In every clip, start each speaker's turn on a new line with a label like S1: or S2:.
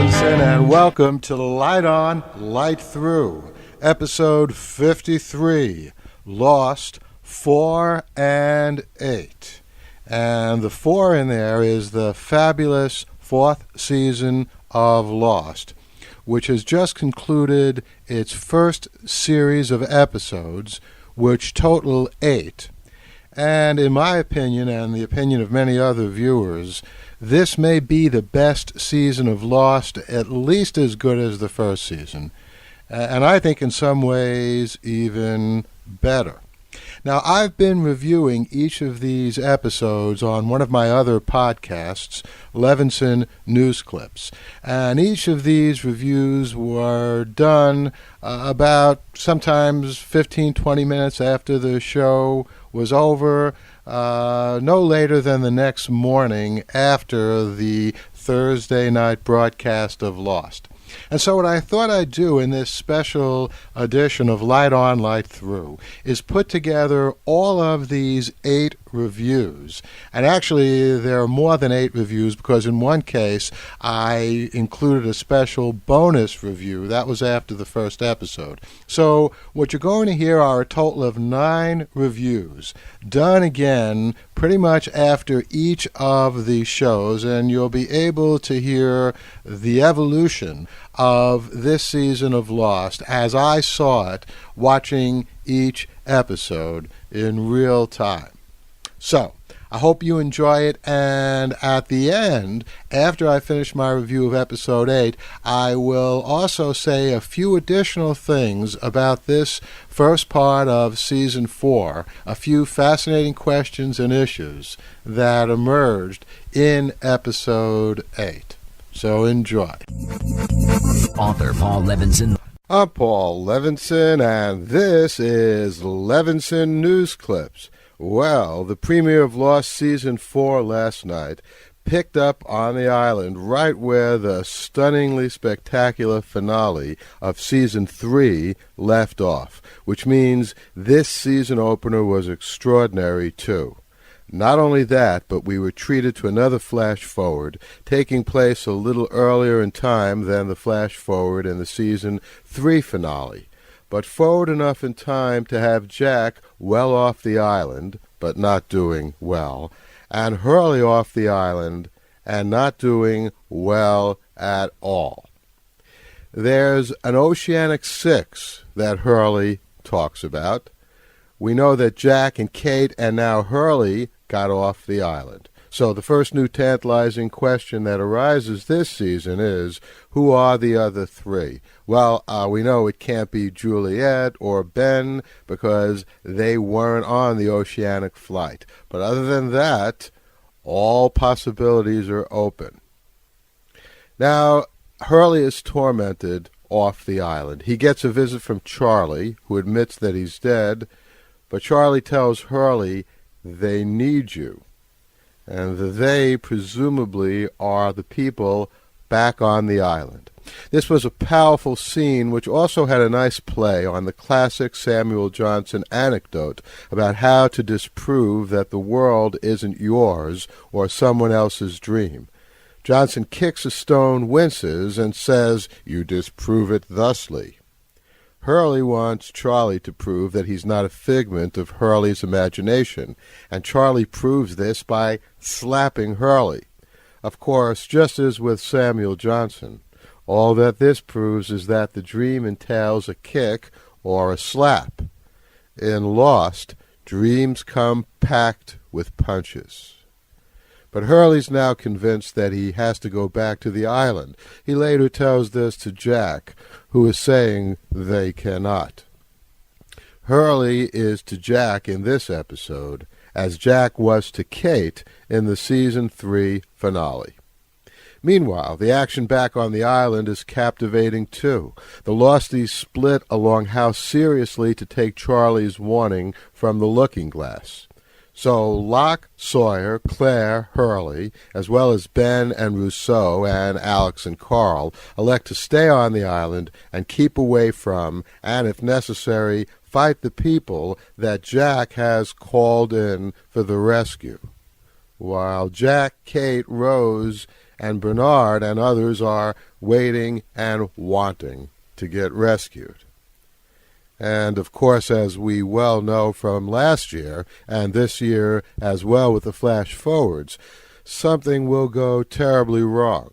S1: Levinson, and welcome to Light On, Light Through, episode 53, Lost 4 and 8. And the 4 in there is the fabulous fourth season of Lost, which has just concluded its first series of episodes, which total 8. And in my opinion, and the opinion of many other viewers, this may be the best season of Lost, at least as good as the first season, and I think in some ways even better. Now, I've been reviewing each of these episodes on one of my other podcasts, Levinson News Clips, and each of these reviews were done about sometimes 15-20 minutes after the show was over, no later than the next morning after the Thursday night broadcast of Lost. And so what I thought I'd do in this special edition of Light On, Light Through is put together all of these 8 reviews. And actually, there are more than 8 reviews because in one case, I included a special bonus review. That was after the first episode. So what you're going to hear are a total of 9 reviews, done again pretty much after each of the shows, and you'll be able to hear the evolution of this season of Lost as I saw it watching each episode in real time. So, I hope you enjoy it, and at the end, after I finish my review of episode 8, I will also say a few additional things about this first part of season 4, a few fascinating questions and issues that emerged in episode 8. So enjoy.
S2: Author Paul Levinson.
S1: I'm Paul Levinson, and this is Levinson News Clips. Well, the premiere of Lost Season 4 last night picked up on the island right where the stunningly spectacular finale of Season 3 left off, which means this season opener was extraordinary too. Not only that, but we were treated to another flash forward, taking place a little earlier in time than the flash forward in the Season 3 finale, but forward enough in time to have Jack well off the island, but not doing well, and Hurley off the island and not doing well at all. There's an Oceanic 6 that Hurley talks about. We know that Jack and Kate and now Hurley got off the island. So the first new tantalizing question that arises this season is, who are the other 3? Well, we know it can't be Juliet or Ben because they weren't on the oceanic flight. But other than that, all possibilities are open. Now, Hurley is tormented off the island. He gets a visit from Charlie, who admits that he's dead, but Charlie tells Hurley they need you. And the they presumably are the people back on the island. This was a powerful scene which also had a nice play on the classic Samuel Johnson anecdote about how to disprove that the world isn't yours or someone else's dream. Johnson kicks a stone, winces, and says, "You disprove it thusly." Hurley wants Charlie to prove that he's not a figment of Hurley's imagination, and Charlie proves this by slapping Hurley. Of course, just as with Samuel Johnson, all that this proves is that the dream entails a kick or a slap. In Lost, dreams come packed with punches. But Hurley's now convinced that he has to go back to the island. He later tells this to Jack, who is saying they cannot. Hurley is to Jack in this episode, as Jack was to Kate in the Season 3 finale. Meanwhile, the action back on the island is captivating too. The Losties split along how seriously to take Charlie's warning from the looking glass. So Locke, Sawyer, Claire, Hurley, as well as Ben and Rousseau and Alex and Carl, elect to stay on the island and keep away from, and if necessary, fight the people that Jack has called in for the rescue. While Jack, Kate, Rose, and Bernard and others are waiting and wanting to get rescued. And, of course, as we well know from last year, and this year as well with the flash forwards, something will go terribly wrong.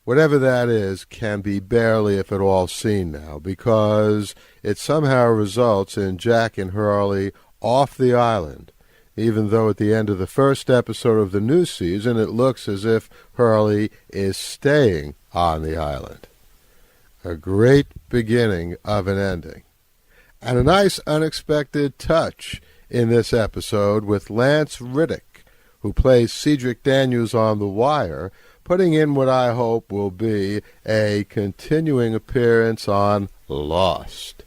S1: Whatever that is can be barely, if at all, seen now, because it somehow results in Jack and Hurley off the island, even though at the end of the first episode of the new season it looks as if Hurley is staying on the island. A great beginning of an ending. And a nice unexpected touch in this episode with Lance Riddick, who plays Cedric Daniels on The Wire, putting in what I hope will be a continuing appearance on Lost.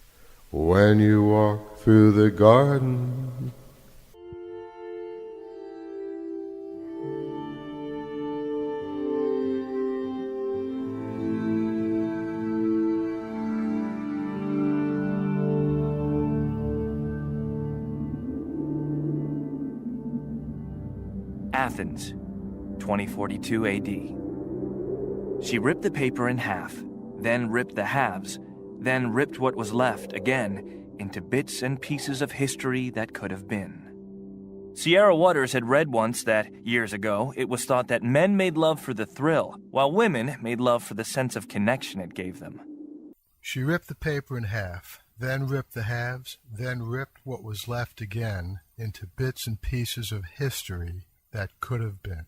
S1: When you walk through the garden.
S3: Athens, 2042 AD. She ripped the paper in half, then ripped the halves, then ripped what was left again into bits and pieces of history that could have been. Sierra Waters had read once that, years ago, it was thought that men made love for the thrill, while women made love for the sense of connection it gave them.
S1: She ripped the paper in half, then ripped the halves, then ripped what was left again into bits and pieces of history that could have been.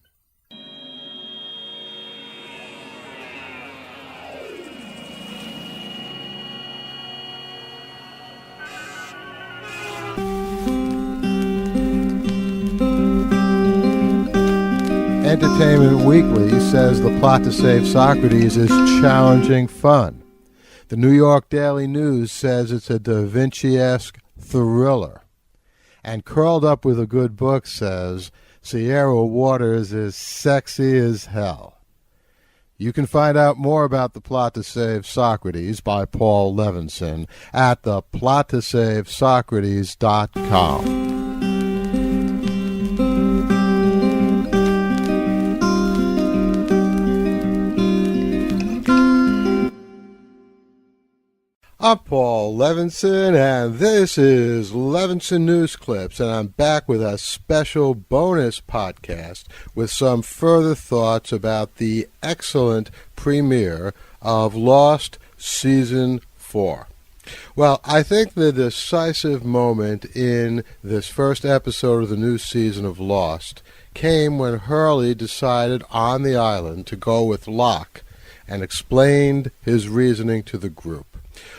S1: Entertainment Weekly says the plot to save Socrates is challenging fun. The New York Daily News says it's a Da Vinci-esque thriller. And Curled Up with a Good Book says Sierra Waters is sexy as hell. You can find out more about The Plot to Save Socrates by Paul Levinson at theplottosavesocrates.com. I'm Paul Levinson, and this is Levinson News Clips, and I'm back with a special bonus podcast with some further thoughts about the excellent premiere of Lost Season 4. Well, I think the decisive moment in this first episode of the new season of Lost came when Hurley decided on the island to go with Locke and explained his reasoning to the group.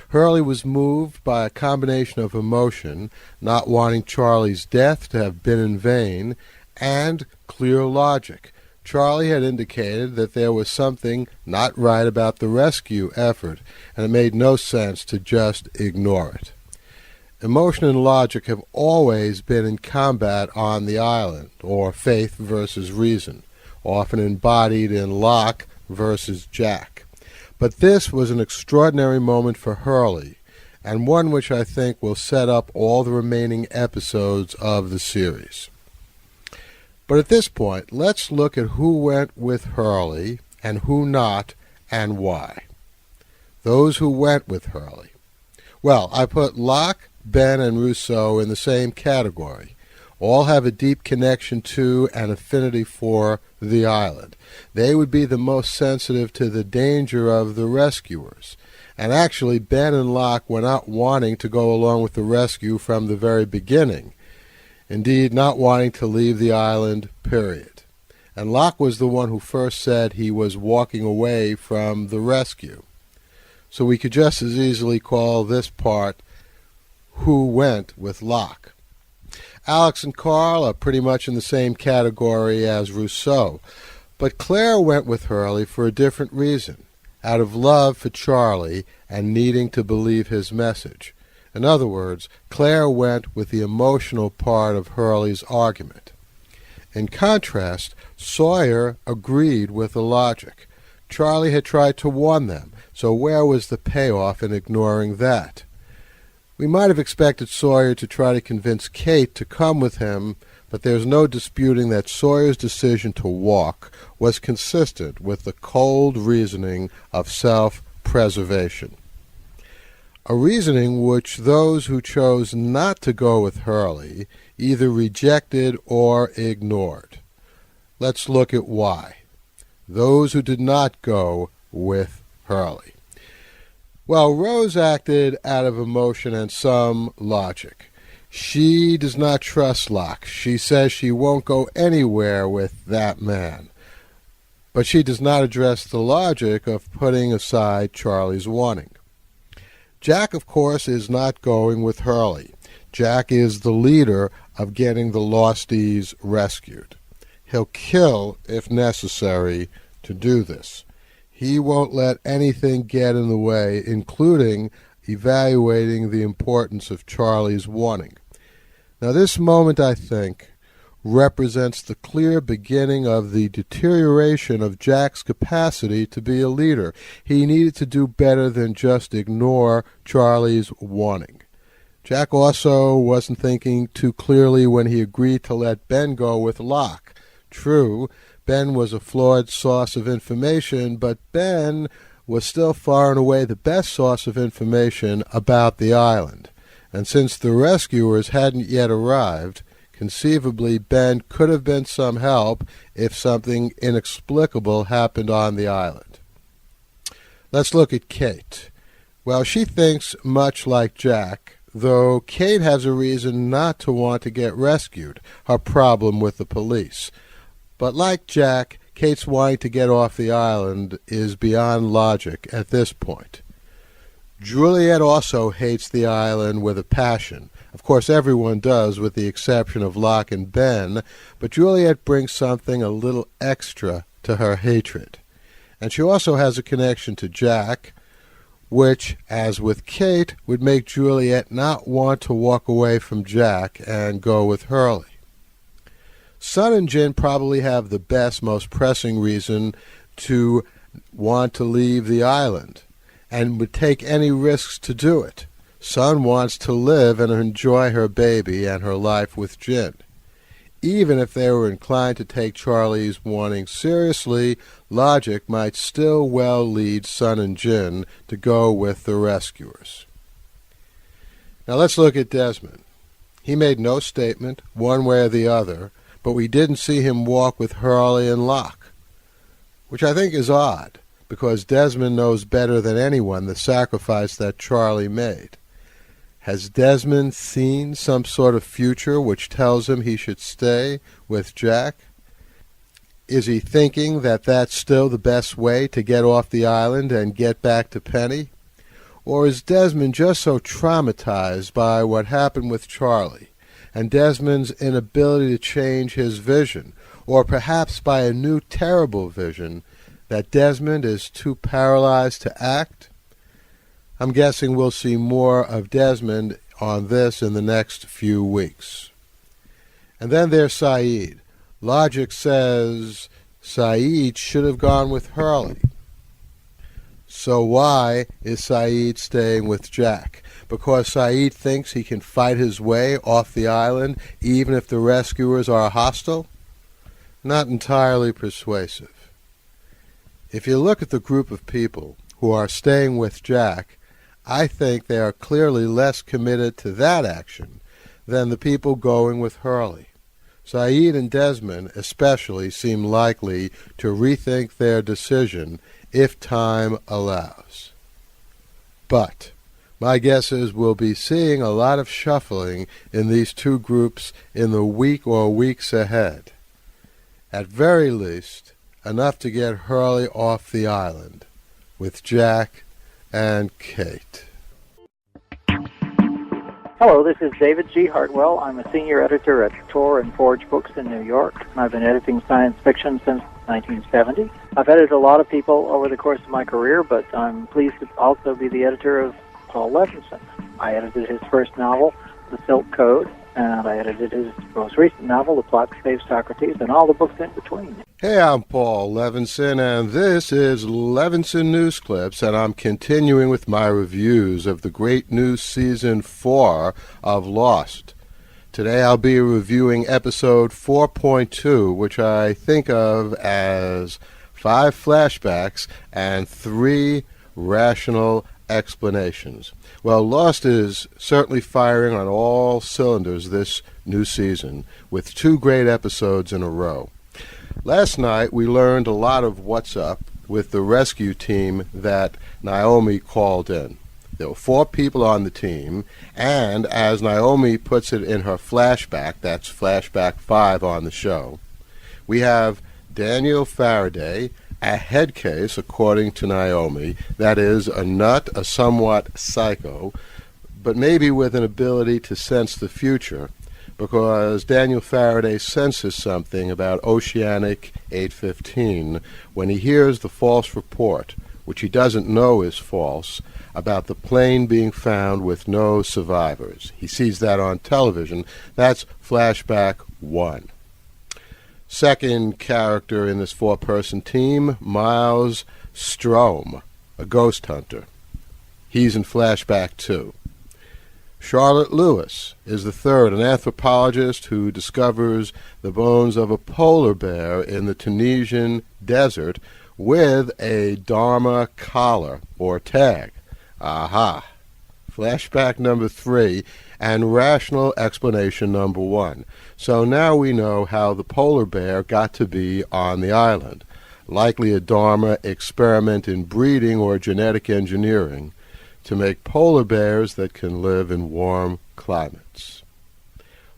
S1: Hurley was moved by a combination of emotion, not wanting Charlie's death to have been in vain, and clear logic. Charlie had indicated that there was something not right about the rescue effort, and it made no sense to just ignore it. Emotion and logic have always been in combat on the island, or faith versus reason, often embodied in Locke versus Jack. But this was an extraordinary moment for Hurley, and one which I think will set up all the remaining episodes of the series. But at this point, let's look at who went with Hurley and who not, and why. Those who went with Hurley. Well, I put Locke, Ben, and Rousseau in the same category. All have a deep connection to and affinity for the island. They would be the most sensitive to the danger of the rescuers. And actually, Ben and Locke were not wanting to go along with the rescue from the very beginning. Indeed, not wanting to leave the island, period. And Locke was the one who first said he was walking away from the rescue. So we could just as easily call this part Who Went with Locke. Alex and Carl are pretty much in the same category as Rousseau, but Claire went with Hurley for a different reason, out of love for Charlie and needing to believe his message. In other words, Claire went with the emotional part of Hurley's argument. In contrast, Sawyer agreed with the logic. Charlie had tried to warn them, so where was the payoff in ignoring that? We might have expected Sawyer to try to convince Kate to come with him, but there's no disputing that Sawyer's decision to walk was consistent with the cold reasoning of self-preservation. A reasoning which those who chose not to go with Hurley either rejected or ignored. Let's look at why. Those who did not go with Hurley. Well, Rose acted out of emotion and some logic. She does not trust Locke. She says she won't go anywhere with that man. But she does not address the logic of putting aside Charlie's warning. Jack, of course, is not going with Hurley. Jack is the leader of getting the Losties rescued. He'll kill, if necessary, to do this. He won't let anything get in the way, including evaluating the importance of Charlie's warning. Now, this moment, I think, represents the clear beginning of the deterioration of Jack's capacity to be a leader. He needed to do better than just ignore Charlie's warning. Jack also wasn't thinking too clearly when he agreed to let Ben go with Locke. True, Ben was a flawed source of information, but Ben was still far and away the best source of information about the island. And since the rescuers hadn't yet arrived, conceivably Ben could have been some help if something inexplicable happened on the island. Let's look at Kate. Well, she thinks much like Jack, though Kate has a reason not to want to get rescued, her problem with the police. But like Jack, Kate's wanting to get off the island is beyond logic at this point. Juliet also hates the island with a passion. Of course, everyone does, with the exception of Locke and Ben, but Juliet brings something a little extra to her hatred. And she also has a connection to Jack, which, as with Kate, would make Juliet not want to walk away from Jack and go with Hurley. Sun and Jin probably have the best, most pressing reason to want to leave the island, and would take any risks to do it. Sun wants to live and enjoy her baby and her life with Jin. Even if they were inclined to take Charlie's warning seriously, logic might still well lead Sun and Jin to go with the rescuers. Now let's look at Desmond. He made no statement, one way or the other, but we didn't see him walk with Hurley and Locke, which I think is odd, because Desmond knows better than anyone the sacrifice that Charlie made. Has Desmond seen some sort of future which tells him he should stay with Jack? Is he thinking that that's still the best way to get off the island and get back to Penny? Or is Desmond just so traumatized by what happened with Charlie, and Desmond's inability to change his vision, or perhaps by a new terrible vision, that Desmond is too paralyzed to act? I'm guessing we'll see more of Desmond on this in the next few weeks. And then there's Saeed. Logic says Saeed should have gone with Hurley. So why is Saeed staying with Jack? Because Saeed thinks he can fight his way off the island even if the rescuers are hostile? Not entirely persuasive. If you look at the group of people who are staying with Jack, I think they are clearly less committed to that action than the people going with Hurley. Saeed and Desmond especially seem likely to rethink their decision if time allows. But my guess is we'll be seeing a lot of shuffling in these two groups in the week or weeks ahead. At very least, enough to get Hurley off the island with Jack and Kate.
S4: Hello, this is David G. Hartwell. I'm a senior editor at Tor and Forge Books in New York. I've been editing science fiction since 1970. I've edited a lot of people over the course of my career, but I'm pleased to also be the editor of Paul Levinson. I edited his first novel, The Silk Code, and I edited his most recent novel, The Plot to Save Socrates, and all the books in between.
S1: Hey, I'm Paul Levinson, and this is Levinson News Clips, and I'm continuing with my reviews of the great new Season 4 of Lost. Today I'll be reviewing episode 4.2, which I think of as 5 flashbacks and 3 rational explanations. Well, Lost is certainly firing on all cylinders this new season, with 2 great episodes in a row. Last night we learned a lot of what's up with the rescue team that Naomi called in. There were 4 people on the team, and as Naomi puts it in her flashback, that's flashback 5 on the show, we have Daniel Faraday, a head case, according to Naomi, that is, a nut, a somewhat psycho, but maybe with an ability to sense the future, because Daniel Faraday senses something about Oceanic 815 when he hears the false report, which he doesn't know is false, about the plane being found with no survivors. He sees that on television. That's flashback 1. Second character in this 4-person team, Miles Strom, a ghost hunter. He's in flashback 2. Charlotte Lewis is the third, an anthropologist who discovers the bones of a polar bear in the Tunisian desert with a Dharma collar or tag. Aha! Flashback number 3 and rational explanation number 1. So now we know how the polar bear got to be on the island. Likely a Dharma experiment in breeding or genetic engineering to make polar bears that can live in warm climates.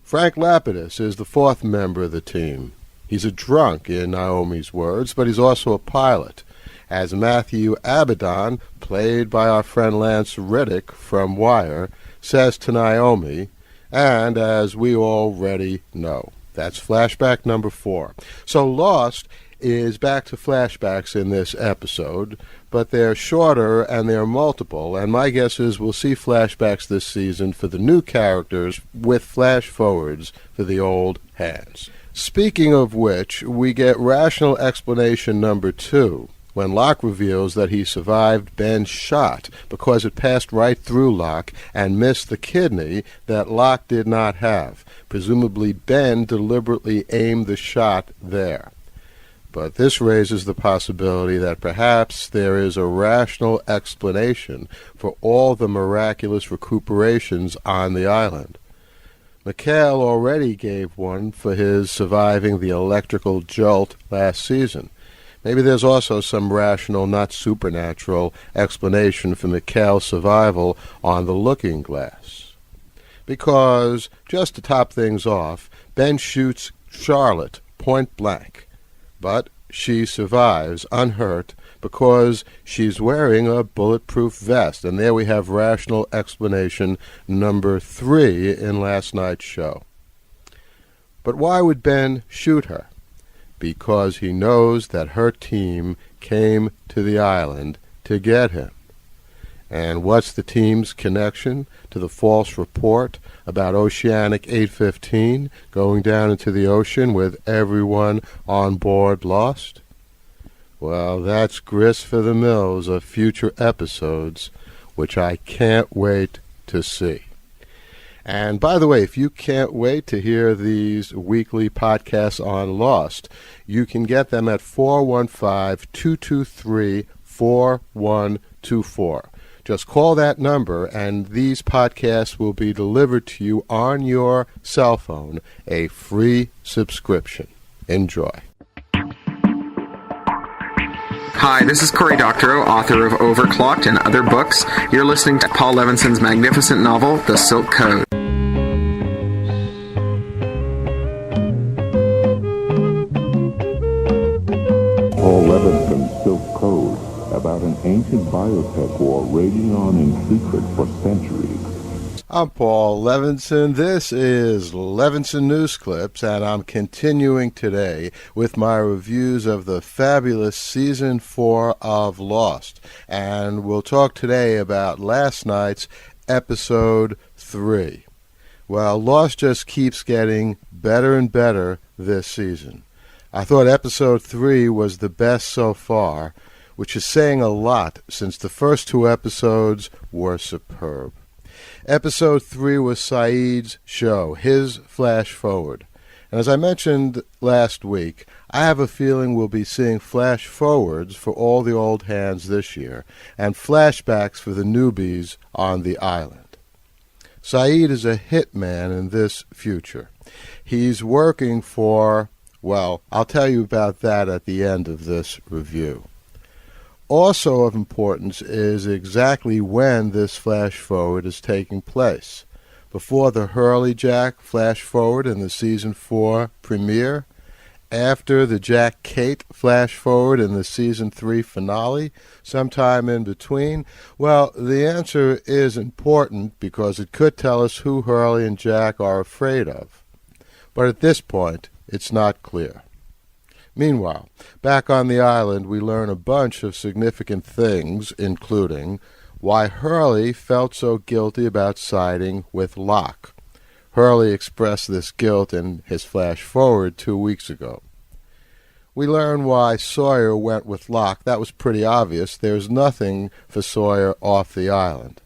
S1: Frank Lapidus is the 4th member of the team. He's a drunk, in Naomi's words, but he's also a pilot, as Matthew Abaddon, played by our friend Lance Riddick from Wire, says to Naomi, and as we already know. That's flashback number 4. So Lost is back to flashbacks in this episode, but they're shorter and they're multiple, and my guess is we'll see flashbacks this season for the new characters with flash forwards for the old hands. Speaking of which, we get rational explanation number 2, when Locke reveals that he survived Ben's shot because it passed right through Locke and missed the kidney that Locke did not have. Presumably Ben deliberately aimed the shot there. But this raises the possibility that perhaps there is a rational explanation for all the miraculous recuperations on the island. Mikhail already gave one for his surviving the electrical jolt last season. Maybe there's also some rational, not supernatural, explanation for Mikhail's survival on the Looking Glass. Because, just to top things off, Ben shoots Charlotte point blank, but she survives unhurt because she's wearing a bulletproof vest, and there we have rational explanation number 3 in last night's show. But why would Ben shoot her? Because he knows that her team came to the island to get him. And what's the team's connection to the false report about Oceanic 815 going down into the ocean with everyone on board lost? Well, that's grist for the mills of future episodes, which I can't wait to see. And by the way, if you can't wait to hear these weekly podcasts on Lost, you can get them at 415-223-4124. Just call that number, and these podcasts will be delivered to you on your cell phone, a free subscription. Enjoy.
S5: Hi, this is Cory Doctorow, author of Overclocked and other books. You're listening to Paul Levinson's magnificent novel, The Silk Code.
S6: Paul Levinson's Silk Code, about an ancient biotech war raging on in secret for centuries.
S1: I'm Paul Levinson. This is Levinson News Clips, and I'm continuing today with my reviews of the fabulous Season 4 of Lost. And we'll talk today about last night's Episode 3. Well, Lost just keeps getting better and better this season. I thought Episode 3 was the best so far, which is saying a lot since the first 2 episodes were superb. Episode 3 was Saeed's show, his flash forward. And as I mentioned last week, I have a feeling we'll be seeing flash forwards for all the old hands this year, and flashbacks for the newbies on the island. Saeed is a hitman in this future. He's working for, well, I'll tell you about that at the end of this review. Also of importance is exactly when this flash forward is taking place. Before the Hurley Jack flash forward in the Season 4 premiere, after the Jack Kate flash forward in the Season 3 finale, sometime in between. Well, the answer is important because it could tell us who Hurley and Jack are afraid of. But at this point, it's not clear. Meanwhile, back on the island, we learn a bunch of significant things, including why Hurley felt so guilty about siding with Locke. Hurley expressed this guilt in his flash forward 2 weeks ago. We learn why Sawyer went with Locke. That was pretty obvious. There's nothing for Sawyer off the island.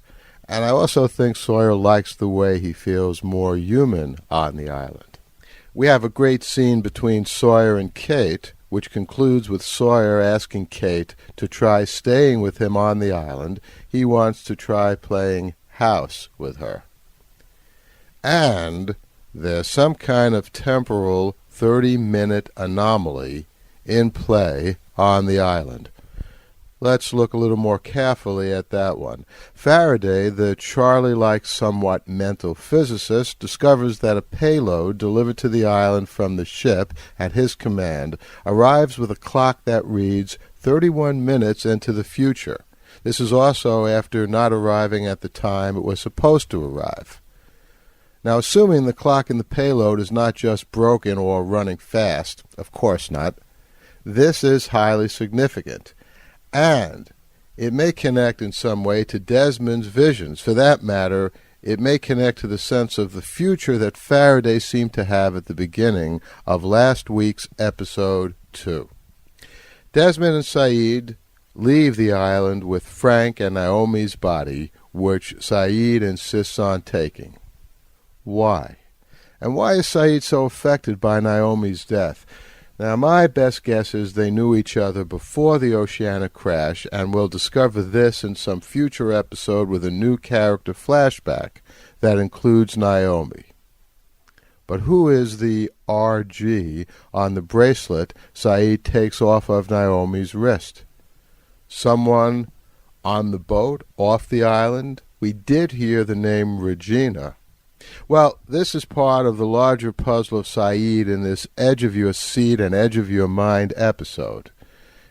S1: And I also think Sawyer likes the way he feels more human on the island. We have a great scene between Sawyer and Kate, which concludes with Sawyer asking Kate to try staying with him on the island. He wants to try playing house with her. And there's some kind of temporal 30-minute anomaly in play on the island. Let's look a little more carefully at that one. Faraday, the Charlie-like somewhat mental physicist, discovers that a payload delivered to the island from the ship at his command arrives with a clock that reads 31 minutes into the future. This is also after not arriving at the time it was supposed to arrive. Now, assuming the clock in the payload is not just broken or running fast, of course not, this is highly significant. And it may connect in some way to Desmond's visions. For that matter, it may connect to the sense of the future that Faraday seemed to have at the beginning of last week's episode 2. Desmond and Saeed leave the island with Frank and Naomi's body, which Saeed insists on taking. Why? And why is Saeed so affected by Naomi's death? Now, my best guess is they knew each other before the oceanic crash, and we'll discover this in some future episode with a new character flashback that includes Naomi. But who is the RG on the bracelet Saeed takes off of Naomi's wrist? Someone on the boat, off the island? We did hear the name Regina. Well, this is part of the larger puzzle of Saeed in this edge of your seat and edge of your mind episode.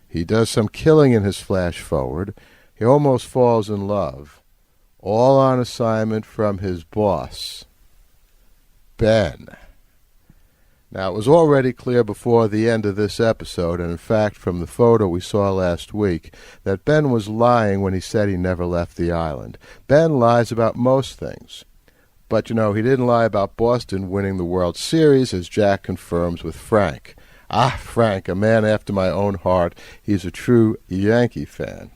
S1: He does some killing in his flash forward. He almost falls in love. All on assignment from his boss, Ben. Now, it was already clear before the end of this episode, and in fact from the photo we saw last week, that Ben was lying when he said he never left the island. Ben lies about most things. But, he didn't lie about Boston winning the World Series, as Jack confirms with Frank. Ah, Frank, a man after my own heart. He's a true Yankee fan.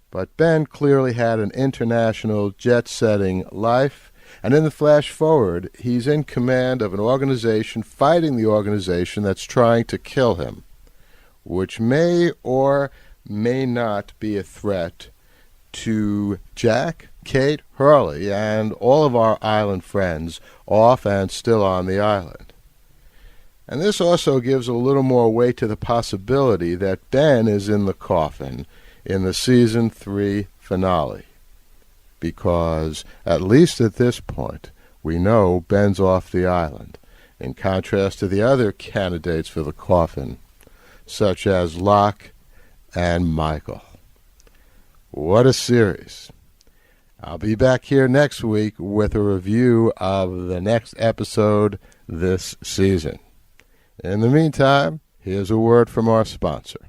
S1: But Ben clearly had an international jet-setting life, and in the flash forward, he's in command of an organization fighting the organization that's trying to kill him, which may or may not be a threat to Jack, Kate, Hurley, and all of our island friends off and still on the island. And this also gives a little more weight to the possibility that Ben is in the coffin in the Season 3 finale. Because, at least at this point, we know Ben's off the island, in contrast to the other candidates for the coffin, such as Locke and Michael. What a series. I'll be back here next week with a review of the next episode this season. In the meantime, here's a word from our sponsor.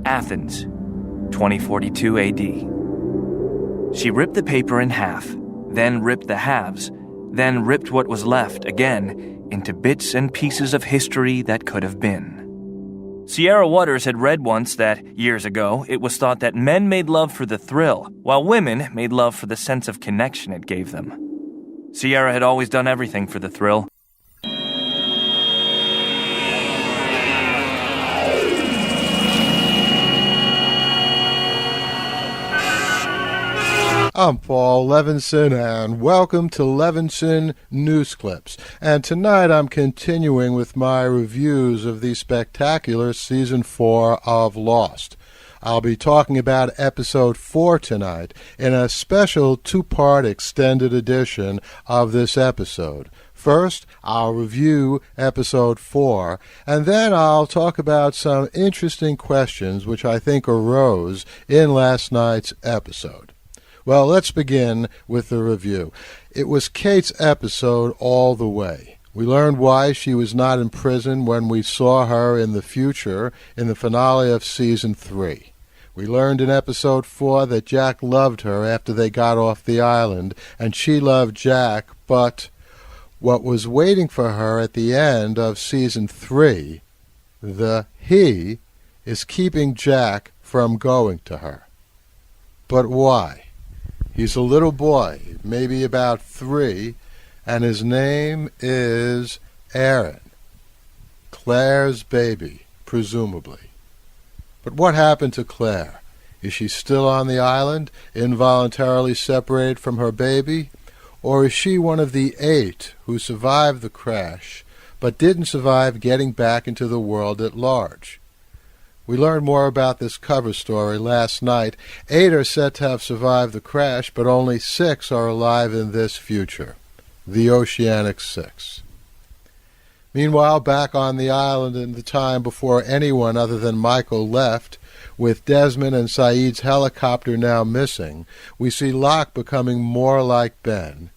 S3: Athens, 2042 AD. She ripped the paper in half, then ripped the halves, then ripped what was left again into bits and pieces of history that could have been. Sierra Waters had read once that, years ago, it was thought that men made love for the thrill, while women made love for the sense of connection it gave them. Sierra had always done everything for the thrill.
S1: I'm Paul Levinson, and welcome to Levinson News Clips. And tonight I'm continuing with my reviews of the spectacular Season 4 of Lost. I'll be talking about Episode 4 tonight in a special two-part extended edition of this episode. First, I'll review Episode 4, and then I'll talk about some interesting questions which I think arose in last night's episode. Well, let's begin with the review. It was Kate's episode all the way. We learned why she was not in prison when we saw her in the future in the finale of Season 3. We learned in Episode 4 that Jack loved her after they got off the island, and she loved Jack, but what was waiting for her at the end of Season 3, the he, is keeping Jack from going to her. But why? He's a little boy, maybe about 3, and his name is Aaron. Claire's baby, presumably. But what happened to Claire? Is she still on the island, involuntarily separated from her baby? Or is she one of the 8 who survived the crash, but didn't survive getting back into the world at large? We learned more about this cover story last night. 8 are said to have survived the crash, but only 6 are alive in this future, the Oceanic 6. Meanwhile, back on the island in the time before anyone other than Michael left, with Desmond and Saeed's helicopter now missing, we see Locke becoming more like Ben,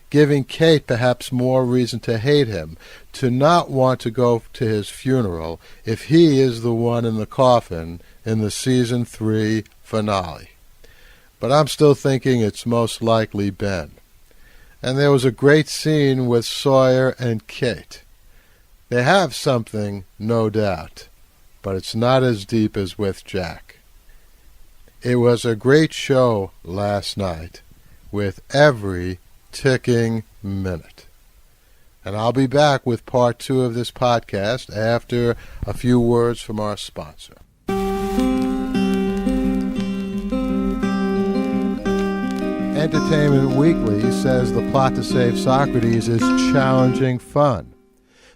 S1: giving Kate perhaps more reason to hate him, to not want to go to his funeral if he is the one in the coffin in the Season 3 finale. But I'm still thinking it's most likely Ben. And there was a great scene with Sawyer and Kate. They have something, no doubt, but it's not as deep as with Jack. It was a great show last night, with every ticking minute. And I'll be back with part 2 of this podcast after a few words from our sponsor. Entertainment Weekly says the plot to save Socrates is challenging fun.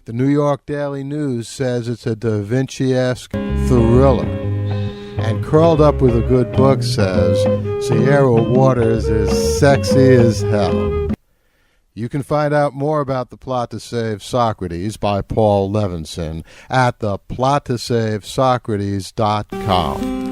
S1: The New York Daily News says it's a Da Vinci-esque thriller. And Curled Up with a Good Book says Sierra Waters is sexy as hell. You can find out more about The Plot to Save Socrates by Paul Levinson at theplottosavesocrates.com.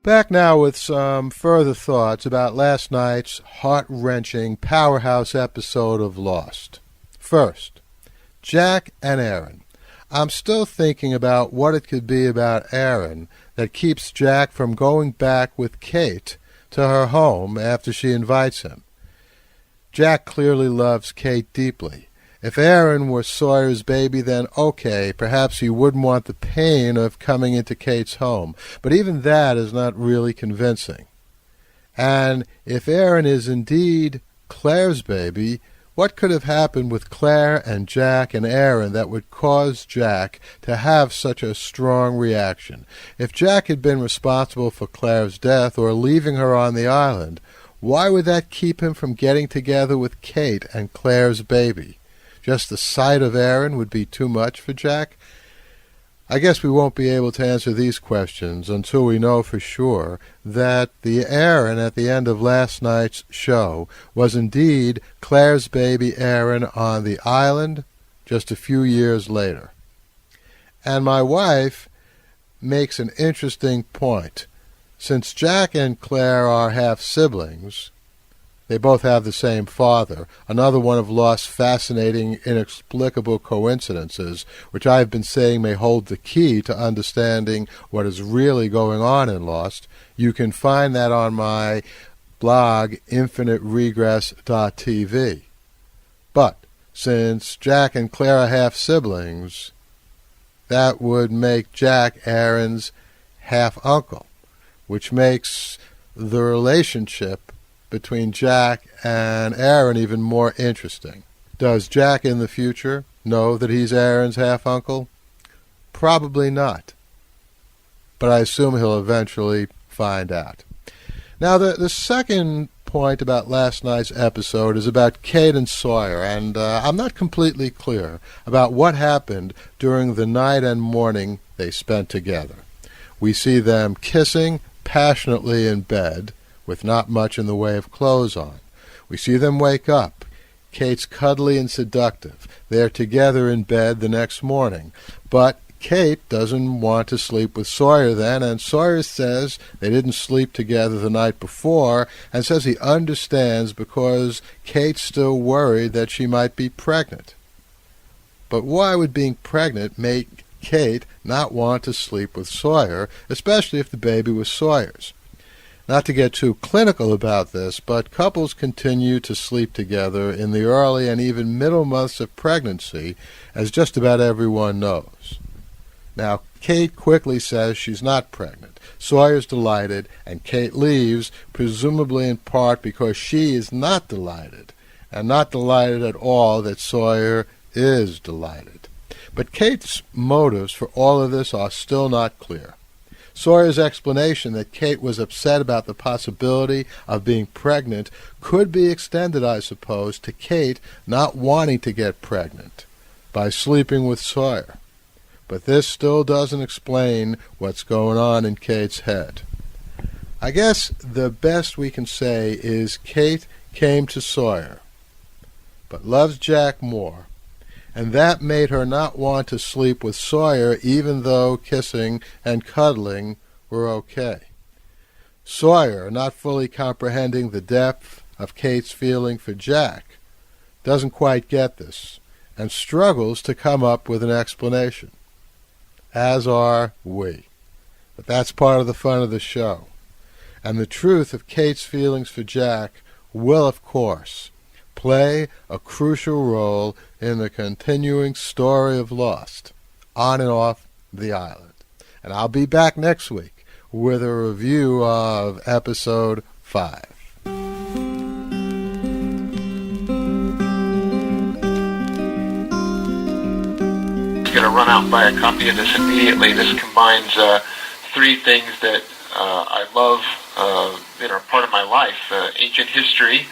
S1: Back now with some further thoughts about last night's heart-wrenching powerhouse episode of Lost. First, Jack and Aaron. I'm still thinking about what it could be about Aaron that keeps Jack from going back with Kate to her home after she invites him. Jack clearly loves Kate deeply. If Aaron were Sawyer's baby, then okay, perhaps he wouldn't want the pain of coming into Kate's home. But even that is not really convincing. And if Aaron is indeed Claire's baby, what could have happened with Claire and Jack and Aaron that would cause Jack to have such a strong reaction? If Jack had been responsible for Claire's death or leaving her on the island, why would that keep him from getting together with Kate and Claire's baby? Just the sight of Aaron would be too much for Jack? I guess we won't be able to answer these questions until we know for sure that the Aaron at the end of last night's show was indeed Claire's baby Aaron on the island just a few years later. And my wife makes an interesting point. Since Jack and Claire are half-siblings, They both have the same father, another one of Lost's fascinating, inexplicable coincidences, which I have been saying may hold the key to understanding what is really going on in Lost. You can find that on my blog, infiniteregress.tv. But since Jack and Claire are half-siblings, that would make Jack Aaron's half-uncle, which makes the relationship between Jack and Aaron even more interesting. Does Jack in the future know that he's Aaron's half-uncle? Probably not. But I assume he'll eventually find out. Now, the second point about last night's episode is about Kate and Sawyer, and I'm not completely clear about what happened during the night and morning they spent together. We see them kissing passionately in bed, with not much in the way of clothes on. We see them wake up. Kate's cuddly and seductive. They're together in bed the next morning. But Kate doesn't want to sleep with Sawyer then, and Sawyer says they didn't sleep together the night before, and says he understands because Kate's still worried that she might be pregnant. But why would being pregnant make Kate not want to sleep with Sawyer, especially if the baby was Sawyer's? Not to get too clinical about this, but couples continue to sleep together in the early and even middle months of pregnancy, as just about everyone knows. Now, Kate quickly says she's not pregnant. Sawyer's delighted, and Kate leaves, presumably in part because she is not delighted, and not delighted at all that Sawyer is delighted. But Kate's motives for all of this are still not clear. Sawyer's explanation that Kate was upset about the possibility of being pregnant could be extended, I suppose, to Kate not wanting to get pregnant by sleeping with Sawyer. But this still doesn't explain what's going on in Kate's head. I guess the best we can say is Kate came to Sawyer, but loves Jack more, and that made her not want to sleep with Sawyer even though kissing and cuddling were okay. Sawyer, not fully comprehending the depth of Kate's feeling for Jack, doesn't quite get this, and struggles to come up with an explanation. As are we. But that's part of the fun of the show. And the truth of Kate's feelings for Jack will, of course, play a crucial role in the continuing story of Lost, on and off the island. And I'll be back next week with a review of Episode 5.
S5: Going to run out and buy a copy of this immediately. This combines three things that I love that are part of my life: ancient history,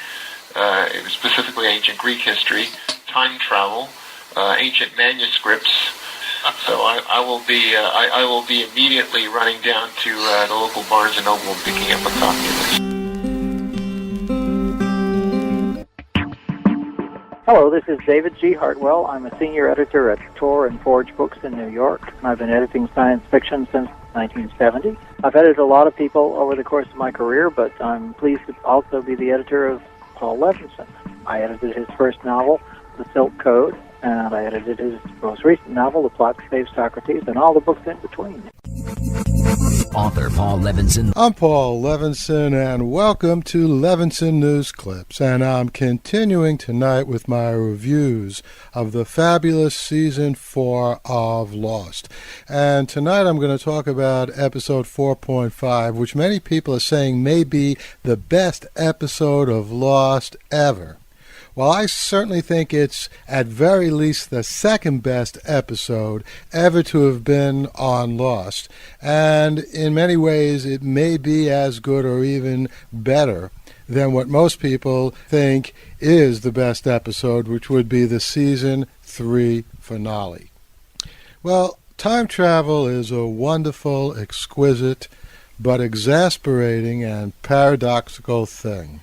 S5: specifically ancient Greek history, time travel, ancient manuscripts. So I will be immediately running down to the local Barnes and Noble and picking up a copy of this.
S4: Hello, this is David G. Hartwell. I'm a senior editor at Tor and Forge Books in New York. I've been editing science fiction since 1970. I've edited a lot of people over the course of my career, but I'm pleased to also be the editor of Paul Levinson. I edited his first novel, The Silk Code, and I edited his most recent novel, The Plot to Save Socrates, and all the books in between.
S2: Author Paul Levinson.
S1: I'm Paul Levinson, and welcome to Levinson News Clips. And I'm continuing tonight with my reviews of the fabulous Season 4 of Lost. And tonight I'm going to talk about Episode 4.5, which many people are saying may be the best episode of Lost ever. Well, I certainly think it's at very least the second best episode ever to have been on Lost, and in many ways it may be as good or even better than what most people think is the best episode, which would be the Season 3 finale. Well, time travel is a wonderful, exquisite, but exasperating and paradoxical thing.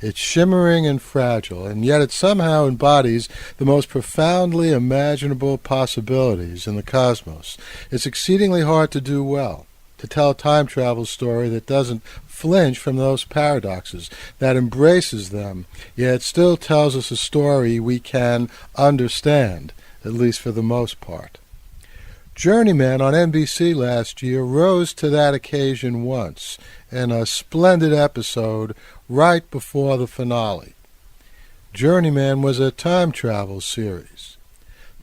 S1: It's shimmering and fragile, and yet it somehow embodies the most profoundly imaginable possibilities in the cosmos. It's exceedingly hard to do well. to tell a time travel story that doesn't flinch from those paradoxes, that embraces them, yet still tells us a story we can understand, at least for the most part. Journeyman on NBC last year rose to that occasion once in a splendid episode right before the finale. Journeyman was a time travel series.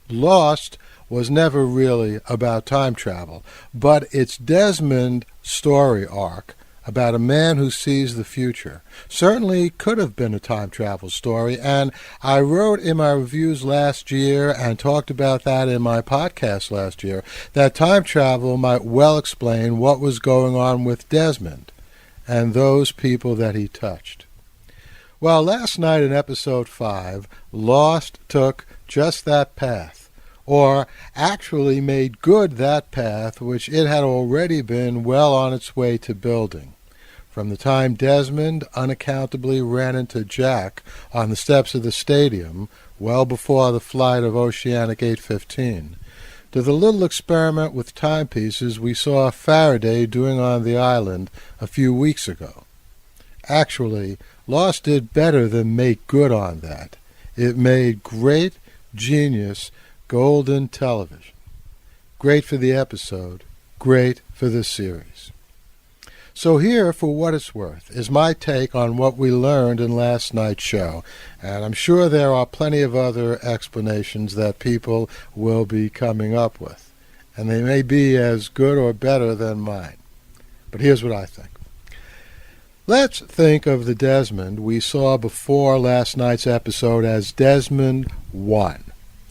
S1: Lost was never really about time travel, but its Desmond story arc about a man who sees the future certainly could have been a time travel story, and I wrote in my reviews last year and talked about that in my podcast last year, that time travel might well explain what was going on with Desmond and those people that he touched. Well, last night in episode 5, Lost took just that path, or actually made good that path which it had already been well on its way to building. From the time Desmond unaccountably ran into Jack on the steps of the stadium, well before the flight of Oceanic 815, to the little experiment with timepieces we saw Faraday doing on the island a few weeks ago. Actually, Lost did better than make good on that. It made great, genius, golden television. Great for the episode, great for the series. So here, for what it's worth, is my take on what we learned in last night's show, and I'm sure there are plenty of other explanations that people will be coming up with, and they may be as good or better than mine. But here's what I think. Let's think of the Desmond we saw before last night's episode as Desmond 1,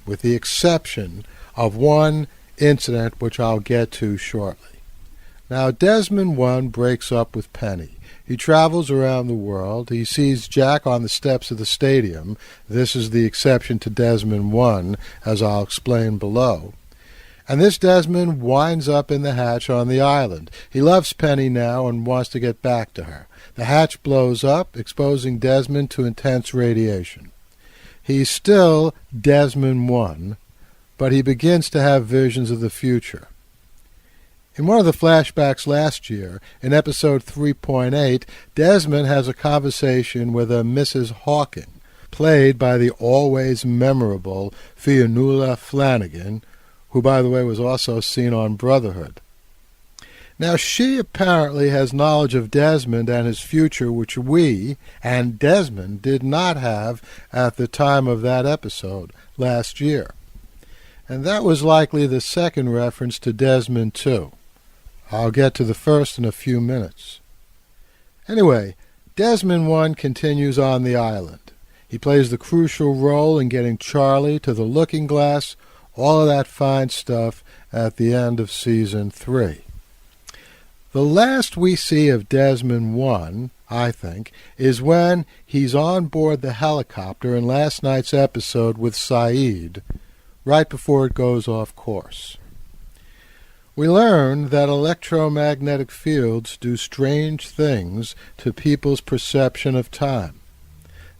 S1: with the exception of one incident which I'll get to shortly. Now, Desmond 1 breaks up with Penny. He travels around the world. He sees Jack on the steps of the stadium. This is the exception to Desmond 1, as I'll explain below. And this Desmond winds up in the hatch on the island. He loves Penny now and wants to get back to her. The hatch blows up, exposing Desmond to intense radiation. He's still Desmond 1, but he begins to have visions of the future. In one of the flashbacks last year, in episode 3.8, Desmond has a conversation with a Mrs. Hawking, played by the always memorable Fionnuala Flanagan, who, by the way, was also seen on Brotherhood. Now, she apparently has knowledge of Desmond and his future, which we and Desmond did not have at the time of that episode last year. And that was likely the second reference to Desmond 2. I'll get to the first in a few minutes. Anyway, Desmond 1 continues on the island. He plays the crucial role in getting Charlie to the looking glass, all of that fine stuff at the end of Season 3. The last we see of Desmond 1, I think, is when he's on board the helicopter in last night's episode with Saeed, right before it goes off course. We learn that electromagnetic fields do strange things to people's perception of time.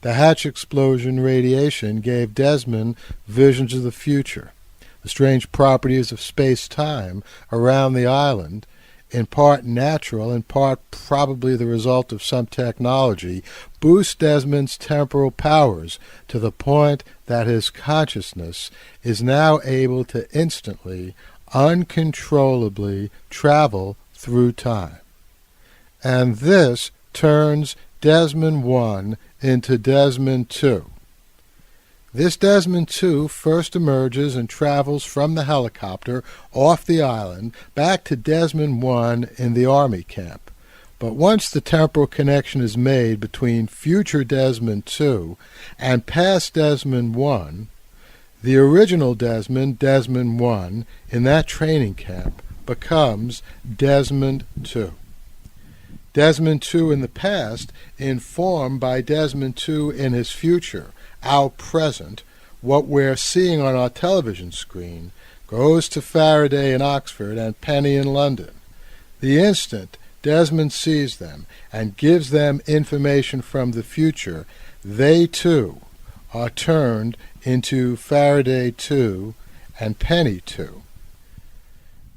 S1: The hatch explosion radiation gave Desmond visions of the future. The strange properties of space-time around the island, in part natural, in part probably the result of some technology, boost Desmond's temporal powers to the point that his consciousness is now able to instantly, uncontrollably travel through time. And this turns Desmond 1 into Desmond 2. This Desmond 2 first emerges and travels from the helicopter off the island back to Desmond 1 in the army camp. But once the temporal connection is made between future Desmond 2 and past Desmond 1, the original Desmond, Desmond 1, in that training camp becomes Desmond 2. Desmond 2 in the past, informed by Desmond 2 in his future, our present, what we're seeing on our television screen, goes to Faraday in Oxford and Penny in London. The instant Desmond sees them and gives them information from the future, they too are turned into Faraday 2 and Penny 2.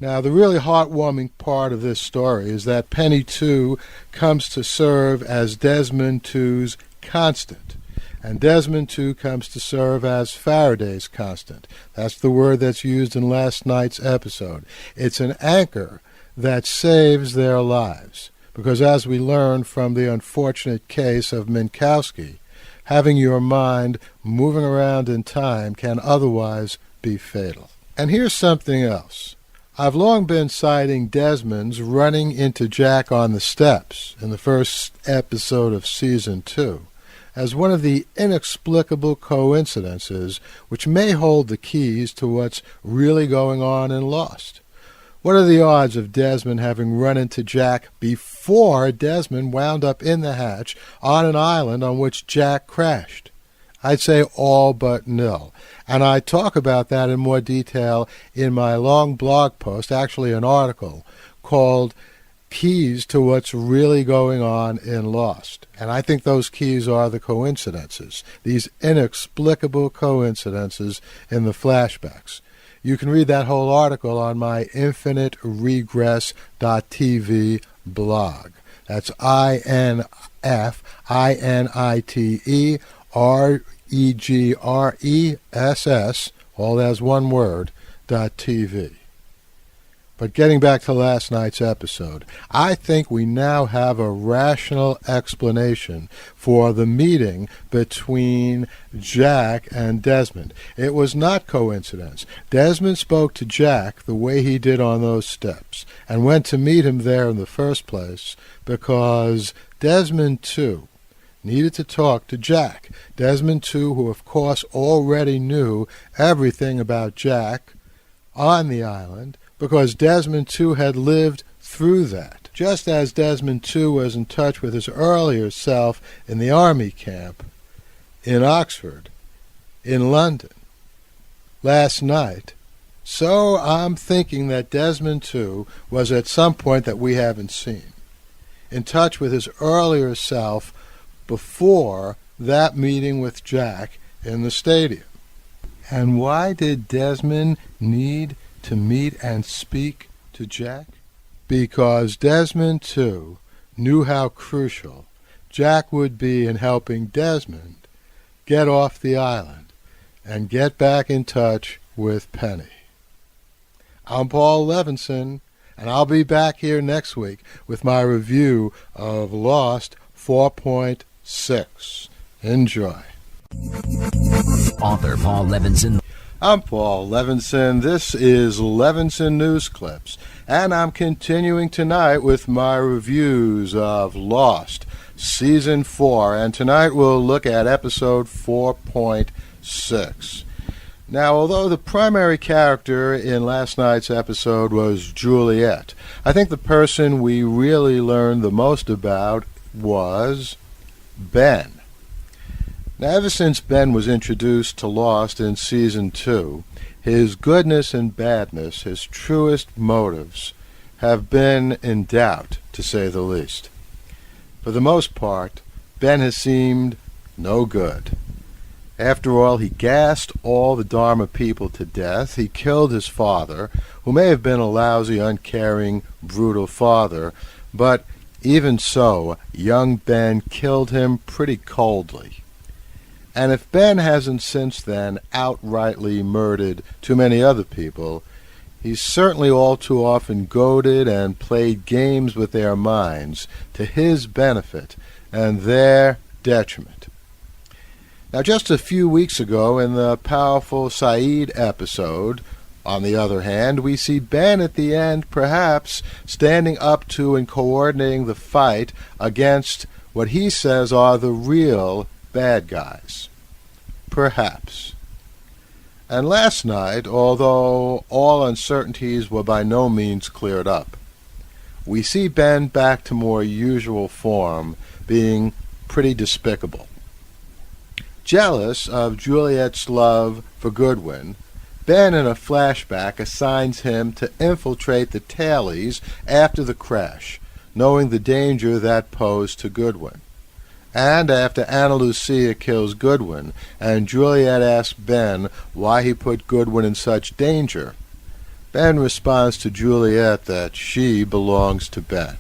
S1: Now, the really heartwarming part of this story is that Penny 2 comes to serve as Desmond 2's constant. And Desmond 2 comes to serve as Faraday's constant. That's the word that's used in last night's episode. It's an anchor that saves their lives. Because as we learned from the unfortunate case of Minkowski, having your mind moving around in time can otherwise be fatal. And here's something else. I've long been citing Desmond's running into Jack on the steps in the first episode of Season 2 as one of the inexplicable coincidences which may hold the keys to what's really going on in Lost. What are the odds of Desmond having run into Jack before Desmond wound up in the hatch on an island on which Jack crashed? I'd say all but nil. And I talk about that in more detail in my long blog post, actually an article, called Keys to What's Really Going On in Lost. And I think those keys are the coincidences, these inexplicable coincidences in the flashbacks. You can read that whole article on my infiniteregress.tv blog. That's INFINITEREGRESS, all as one word, .tv. But getting back to last night's episode, I think we now have a rational explanation for the meeting between Jack and Desmond. It was not coincidence. Desmond spoke to Jack the way he did on those steps and went to meet him there in the first place because Desmond, too, needed to talk to Jack. Desmond, too, who of course already knew everything about Jack on the island, because Desmond, too, had lived through that. Just as Desmond, too, was in touch with his earlier self in the army camp, in Oxford, in London, last night, so I'm thinking that Desmond, too, was at some point that we haven't seen, in touch with his earlier self before that meeting with Jack in the stadium. And why did Desmond need to meet and speak to Jack? Because Desmond, too, knew how crucial Jack would be in helping Desmond get off the island and get back in touch with Penny. I'm Paul Levinson, and I'll be back here next week with my review of Lost 4.6. Enjoy.
S2: Author Paul Levinson.
S1: I'm Paul Levinson. This is Levinson News Clips, and I'm continuing tonight with my reviews of Lost, Season 4, and tonight we'll look at Episode 4.6. Now, although the primary character in last night's episode was Juliet, I think the person we really learned the most about was Ben. Now, ever since Ben was introduced to Lost in Season 2, his goodness and badness, his truest motives, have been in doubt, to say the least. For the most part, Ben has seemed no good. After all, he gassed all the Dharma people to death. He killed his father, who may have been a lousy, uncaring, brutal father, but even so, young Ben killed him pretty coldly. And if Ben hasn't since then outrightly murdered too many other people, he's certainly all too often goaded and played games with their minds to his benefit and their detriment. Now, just a few weeks ago in the powerful Saeed episode, on the other hand, we see Ben at the end perhaps standing up to and coordinating the fight against what he says are the real bad guys. Perhaps. And last night, although all uncertainties were by no means cleared up, we see Ben back to more usual form, being pretty despicable. Jealous of Juliet's love for Goodwin, Ben in a flashback assigns him to infiltrate the tailies after the crash, knowing the danger that posed to Goodwin. And after Ana Lucia kills Goodwin, and Juliet asks Ben why he put Goodwin in such danger, Ben responds to Juliet that she belongs to Ben.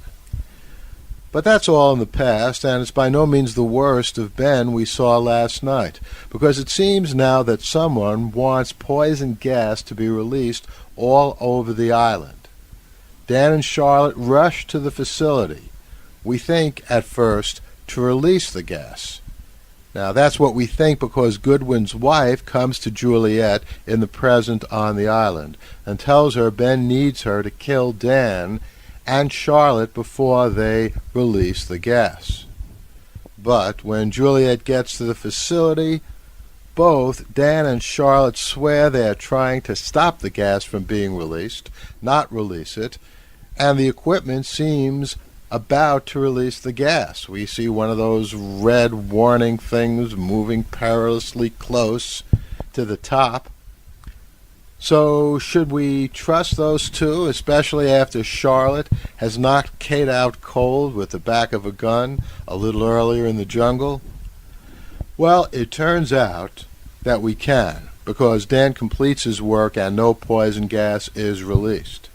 S1: But that's all in the past, and it's by no means the worst of Ben we saw last night, because it seems now that someone wants poison gas to be released all over the island. Dan and Charlotte rush to the facility, we think at first, to release the gas. Now that's what we think because Goodwin's wife comes to Juliet in the present on the island and tells her Ben needs her to kill Dan and Charlotte before they release the gas. But when Juliet gets to the facility, both Dan and Charlotte swear they are trying to stop the gas from being released, not release it, and the equipment seems about to release the gas. We see one of those red warning things moving perilously close to the top. So should we trust those two, especially after Charlotte has knocked Kate out cold with the back of a gun a little earlier in the jungle? Well, it turns out that we can, because Dan completes his work and no poison gas is released.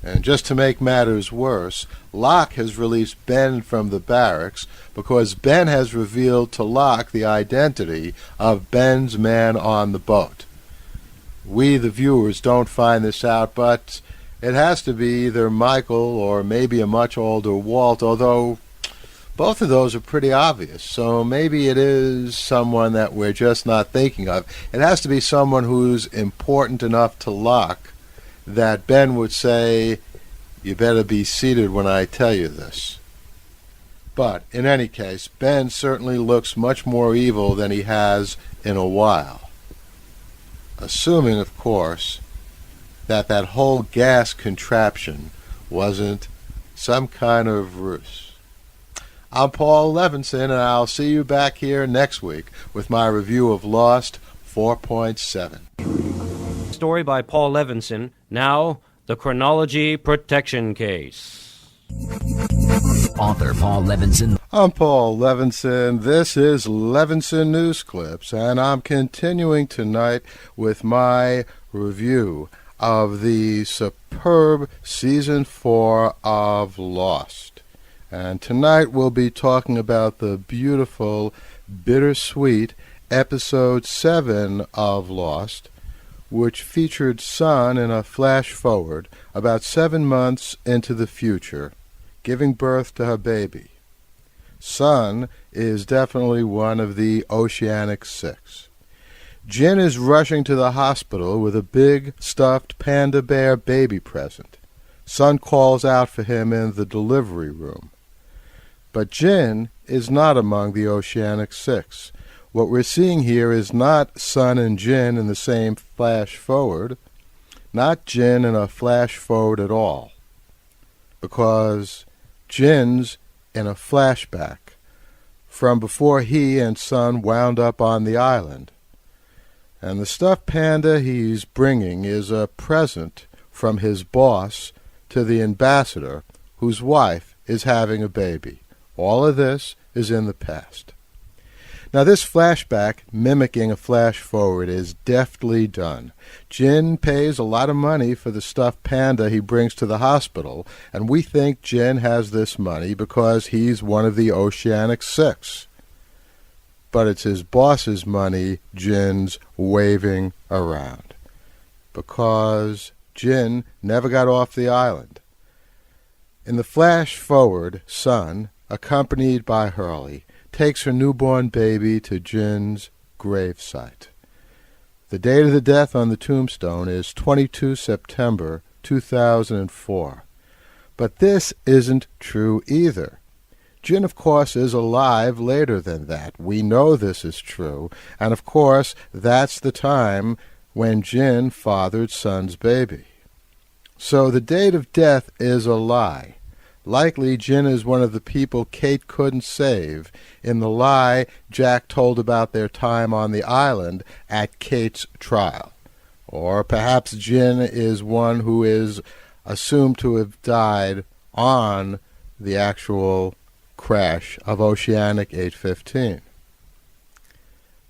S1: And just to make matters worse, Locke has released Ben from the barracks because Ben has revealed to Locke the identity of Ben's man on the boat. We, the viewers, don't find this out, but it has to be either Michael or maybe a much older Walt, although both of those are pretty obvious. So maybe it is someone that we're just not thinking of. It has to be someone who's important enough to Locke that Ben would say, "You better be seated when I tell you this." But in any case, Ben certainly looks much more evil than he has in a while. Assuming, of course, that whole gas contraption wasn't some kind of ruse. I'm Paul Levinson, and I'll see you back here next week with my review of Lost 4.7.
S7: Story by Paul Levinson. Now, the chronology protection case.
S2: Author Paul Levinson.
S1: I'm Paul Levinson. This is Levinson News Clips, and I'm continuing tonight with my review of the superb Season 4 of Lost. And tonight we'll be talking about the beautiful, bittersweet Episode 7 of Lost, which featured Sun in a flash-forward about 7 months into the future, giving birth to her baby. Sun is definitely one of the Oceanic Six. Jin is rushing to the hospital with a big stuffed panda bear baby present. Sun calls out for him in the delivery room. But Jin is not among the Oceanic Six. What we're seeing here is not Sun and Jin in the same flash-forward, not Jin in a flash-forward at all, because Jin's in a flashback from before he and Sun wound up on the island. And the stuffed panda he's bringing is a present from his boss to the ambassador, whose wife is having a baby. All of this is in the past. Now this flashback, mimicking a flash-forward, is deftly done. Jin pays a lot of money for the stuffed panda he brings to the hospital, and we think Jin has this money because he's one of the Oceanic Six. But it's his boss's money Jin's waving around, because Jin never got off the island. In the flash-forward, Sun, accompanied by Hurley, takes her newborn baby to Jin's gravesite. The date of the death on the tombstone is 22 September 2004. But this isn't true either. Jin, of course, is alive later than that. We know this is true, and of course that's the time when Jin fathered Sun's baby. So the date of death is a lie. Likely Jin is one of the people Kate couldn't save in the lie Jack told about their time on the island at Kate's trial. Or perhaps Jin is one who is assumed to have died on the actual crash of Oceanic 815.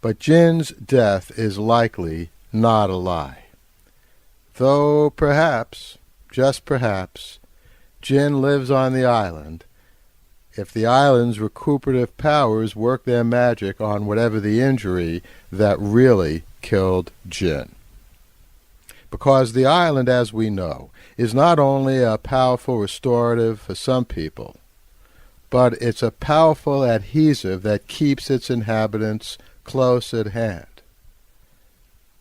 S1: But Jin's death is likely not a lie. Though perhaps, just perhaps, Jin lives on the island if the island's recuperative powers work their magic on whatever the injury that really killed Jin. Because the island, as we know, is not only a powerful restorative for some people, but it's a powerful adhesive that keeps its inhabitants close at hand.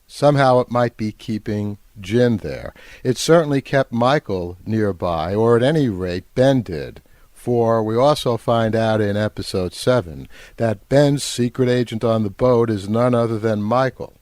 S1: Somehow it might be keeping Jin there. It certainly kept Michael nearby, or at any rate Ben did, for we also find out in episode 7 that Ben's secret agent on the boat is none other than Michael,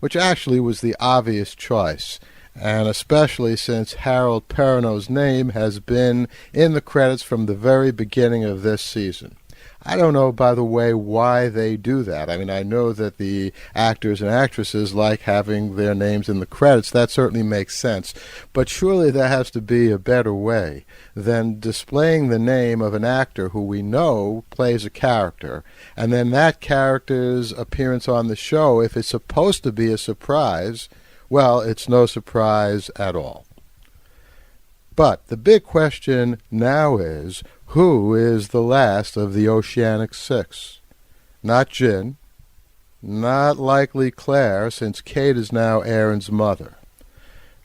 S1: which actually was the obvious choice, and especially since Harold Perrineau's name has been in the credits from the very beginning of this season. I don't know, by the way, why they do that. I mean, I know that the actors and actresses like having their names in the credits. That certainly makes sense. But surely there has to be a better way than displaying the name of an actor who we know plays a character, and then that character's appearance on the show, if it's supposed to be a surprise, well, it's no surprise at all. But the big question now is, who is the last of the Oceanic Six? Not Jin, not likely Claire, since Kate is now Aaron's mother,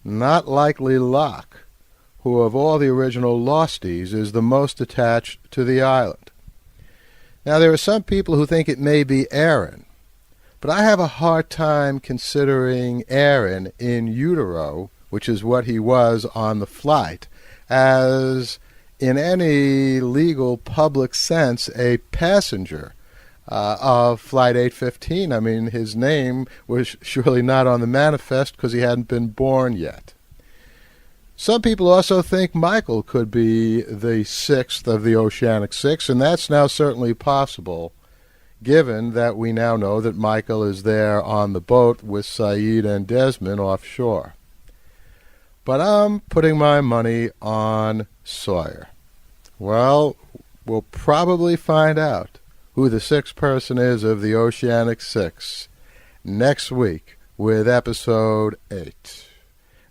S1: not likely Locke, who of all the original Losties is the most attached to the island. Now there are some people who think it may be Aaron, but I have a hard time considering Aaron in utero, which is what he was on the flight, as in any legal public sense a passenger of Flight 815. I mean, his name was surely not on the manifest because he hadn't been born yet. Some people also think Michael could be the sixth of the Oceanic Six, and that's now certainly possible, given that we now know that Michael is there on the boat with Saeed and Desmond offshore. But I'm putting my money on Sawyer. Well, we'll probably find out who the sixth person is of the Oceanic Six next week with episode 8.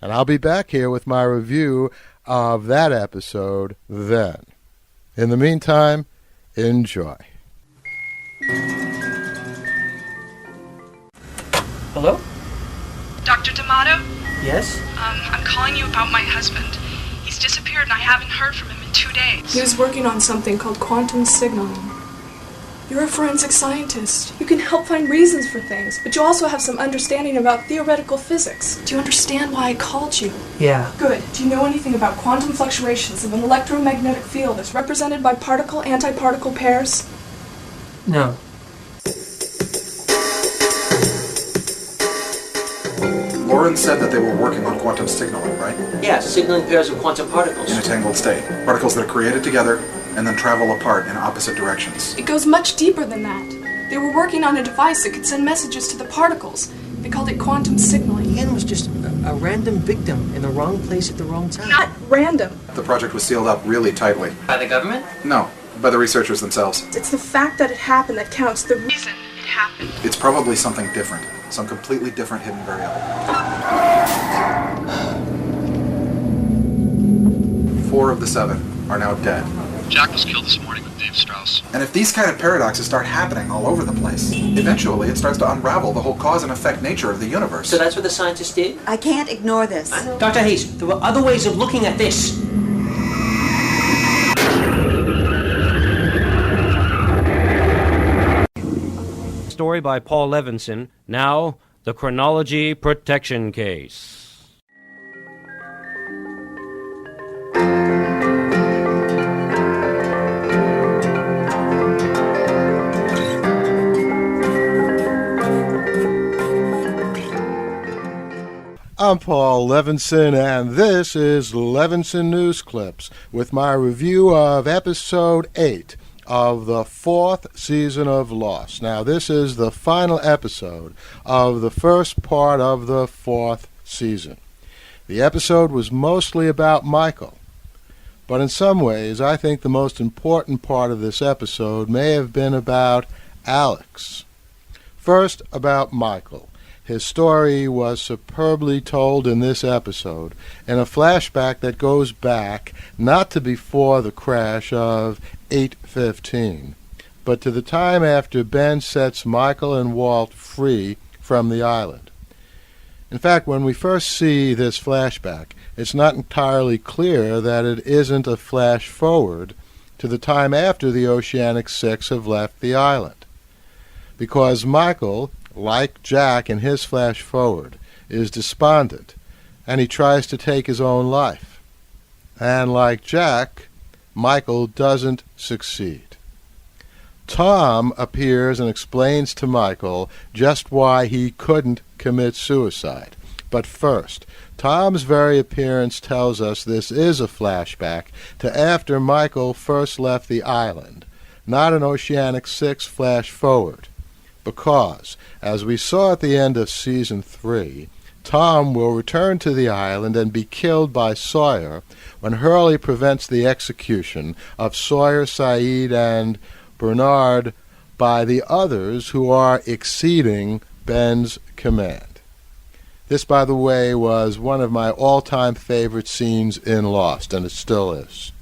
S1: And I'll be back here with my review of that episode then. In the meantime, enjoy.
S8: Hello?
S9: Dr. D'Amato?
S8: Yes?
S9: I'm calling you about my husband. He's disappeared and I haven't heard from him in 2 days.
S10: He was working on something called quantum signaling. You're a forensic scientist. You can help find reasons for things, but you also have some understanding about theoretical physics. Do you understand why I called you?
S8: Yeah.
S10: Good. Do you know anything about quantum fluctuations of an electromagnetic field as represented by particle-antiparticle pairs?
S8: No.
S11: Lauren said that they were working on quantum signaling, right?
S8: Yeah, signaling pairs of quantum particles.
S11: In a tangled state. Particles that are created together and then travel apart in opposite directions.
S10: It goes much deeper than that. They were working on a device that could send messages to the particles. They called it quantum signaling.
S8: Ian was just a random victim in the wrong place at the wrong time.
S10: Not random.
S11: The project was sealed up really tightly.
S8: By the government?
S11: No, by the researchers themselves.
S10: It's the fact that it happened that counts. The
S9: Reason it happened.
S11: It's probably something different. Some completely different hidden variable. 4 of the 7 are now dead.
S12: Jack was killed this morning with Dave Strauss.
S11: And if these kind of paradoxes start happening all over the place, eventually it starts to unravel the whole cause and effect nature of the universe.
S8: So that's what the scientists did?
S13: I can't ignore this.
S8: Dr. Hayes, there were other ways of looking at this.
S7: Story by Paul Levinson. Now, the chronology protection case.
S1: I'm Paul Levinson, and this is Levinson News Clips with my review of Episode 8 of the 4th season of Lost. Now, this is the final episode of the first part of the 4th season. The episode was mostly about Michael, but in some ways, I think the most important part of this episode may have been about Alex. First, about Michael. His story was superbly told in this episode in a flashback that goes back not to before the crash of 8:15, but to the time after Ben sets Michael and Walt free from the island. In fact, when we first see this flashback, it's not entirely clear that it isn't a flash forward to the time after the Oceanic Six have left the island. Because Michael, like Jack in his flash forward, is despondent, and he tries to take his own life. And like Jack, Michael doesn't succeed. Tom appears and explains to Michael just why he couldn't commit suicide. But first, Tom's very appearance tells us this is a flashback to after Michael first left the island, not an Oceanic Six flash forward. Because, as we saw at the end of Season 3, Tom will return to the island and be killed by Sawyer when Hurley prevents the execution of Sawyer, Said, and Bernard by the others who are exceeding Ben's command. This, by the way, was one of my all-time favorite scenes in Lost, and it still is.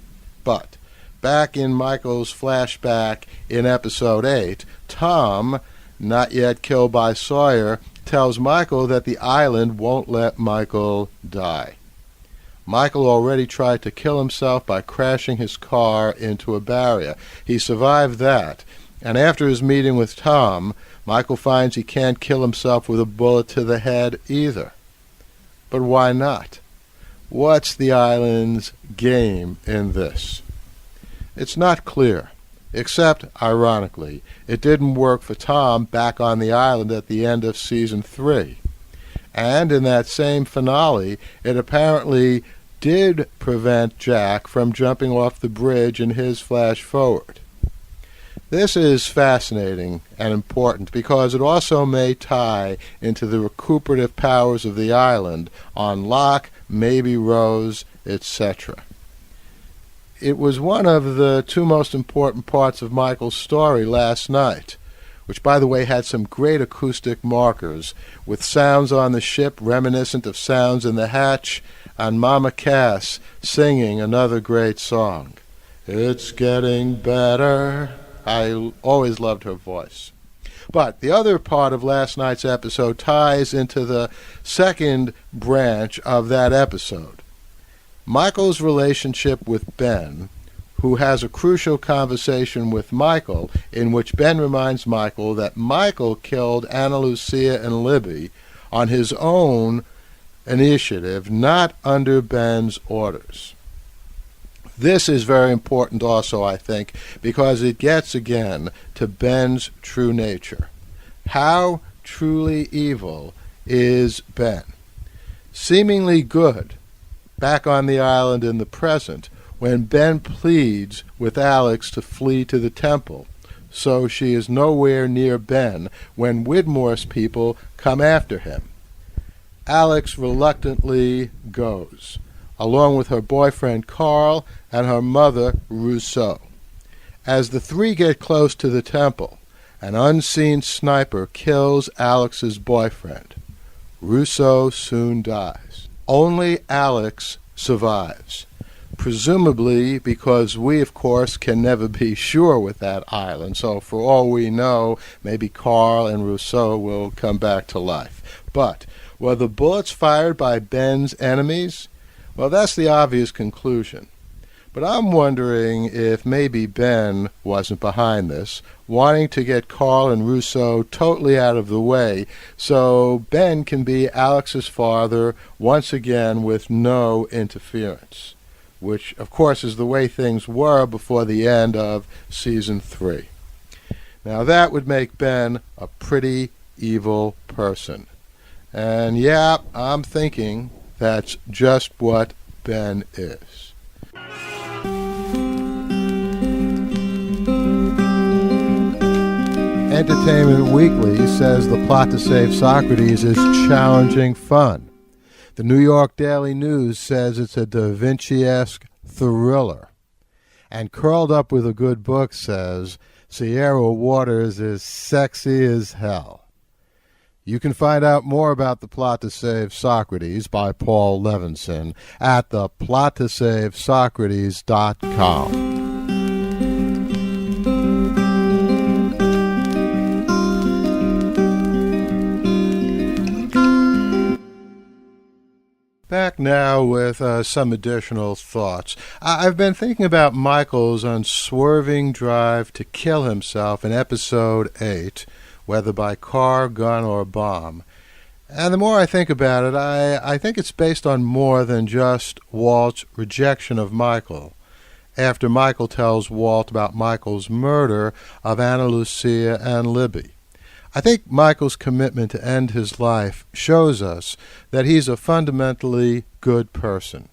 S1: But, back in Michael's flashback in Episode 8, Tom, not yet killed by Sawyer, tells Michael that the island won't let Michael die. Michael already tried to kill himself by crashing his car into a barrier. He survived that, and after his meeting with Tom, Michael finds he can't kill himself with a bullet to the head either. But why not? What's the island's game in this? It's not clear, except, ironically, it didn't work for Tom back on the island at the end of Season 3. And in that same finale, it apparently did prevent Jack from jumping off the bridge in his flash forward. This is fascinating and important because it also may tie into the recuperative powers of the island on Locke, maybe Rose, etc. It was one of the two most important parts of Michael's story last night, which, by the way, had some great acoustic markers, with sounds on the ship reminiscent of sounds in the hatch, and Mama Cass singing another great song. It's getting better. I always loved her voice. But the other part of last night's episode ties into the second branch of that episode. Michael's relationship with Ben, who has a crucial conversation with Michael in which Ben reminds Michael that Michael killed Ana Lucia and Libby on his own initiative, not under Ben's orders. This is very important also, I think, because it gets again to Ben's true nature. How truly evil is Ben? Seemingly good, back on the island in the present, when Ben pleads with Alex to flee to the temple, so she is nowhere near Ben when Widmore's people come after him. Alex reluctantly goes, along with her boyfriend Carl and her mother Rousseau. As the three get close to the temple, an unseen sniper kills Alex's boyfriend. Rousseau soon dies. Only Alex survives, presumably because we, of course, can never be sure with that island. So for all we know, maybe Carl and Rousseau will come back to life. But were the bullets fired by Ben's enemies? Well, that's the obvious conclusion. But I'm wondering if maybe Ben wasn't behind this, wanting to get Carl and Rousseau totally out of the way so Ben can be Alex's father once again with no interference, which, of course, is the way things were before the end of Season 3. Now, that would make Ben a pretty evil person. And yeah, I'm thinking that's just what Ben is. Entertainment Weekly says the plot to save Socrates is challenging fun. The New York Daily News says it's a Da Vinci-esque thriller. And Curled Up with a Good Book says Sierra Waters is sexy as hell. You can find out more about The Plot to Save Socrates by Paul Levinson at theplottosavesocrates.com. Back now with some additional thoughts. I've been thinking about Michael's unswerving drive to kill himself in Episode 8, whether by car, gun, or bomb. And the more I think about it, I think it's based on more than just Walt's rejection of Michael. After Michael tells Walt about Michael's murder of Anna Lucia and Libby. I think Michael's commitment to end his life shows us that he's a fundamentally good person.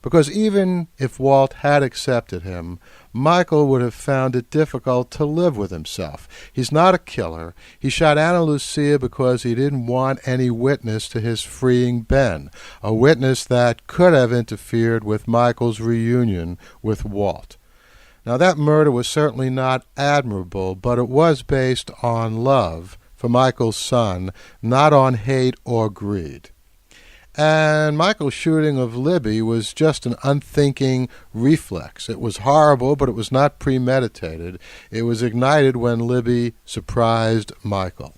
S1: Because even if Walt had accepted him, Michael would have found it difficult to live with himself. He's not a killer. He shot Anna Lucia because he didn't want any witness to his freeing Ben, a witness that could have interfered with Michael's reunion with Walt. Now, that murder was certainly not admirable, but it was based on love for Michael's son, not on hate or greed. And Michael's shooting of Libby was just an unthinking reflex. It was horrible, but it was not premeditated. It was ignited when Libby surprised Michael.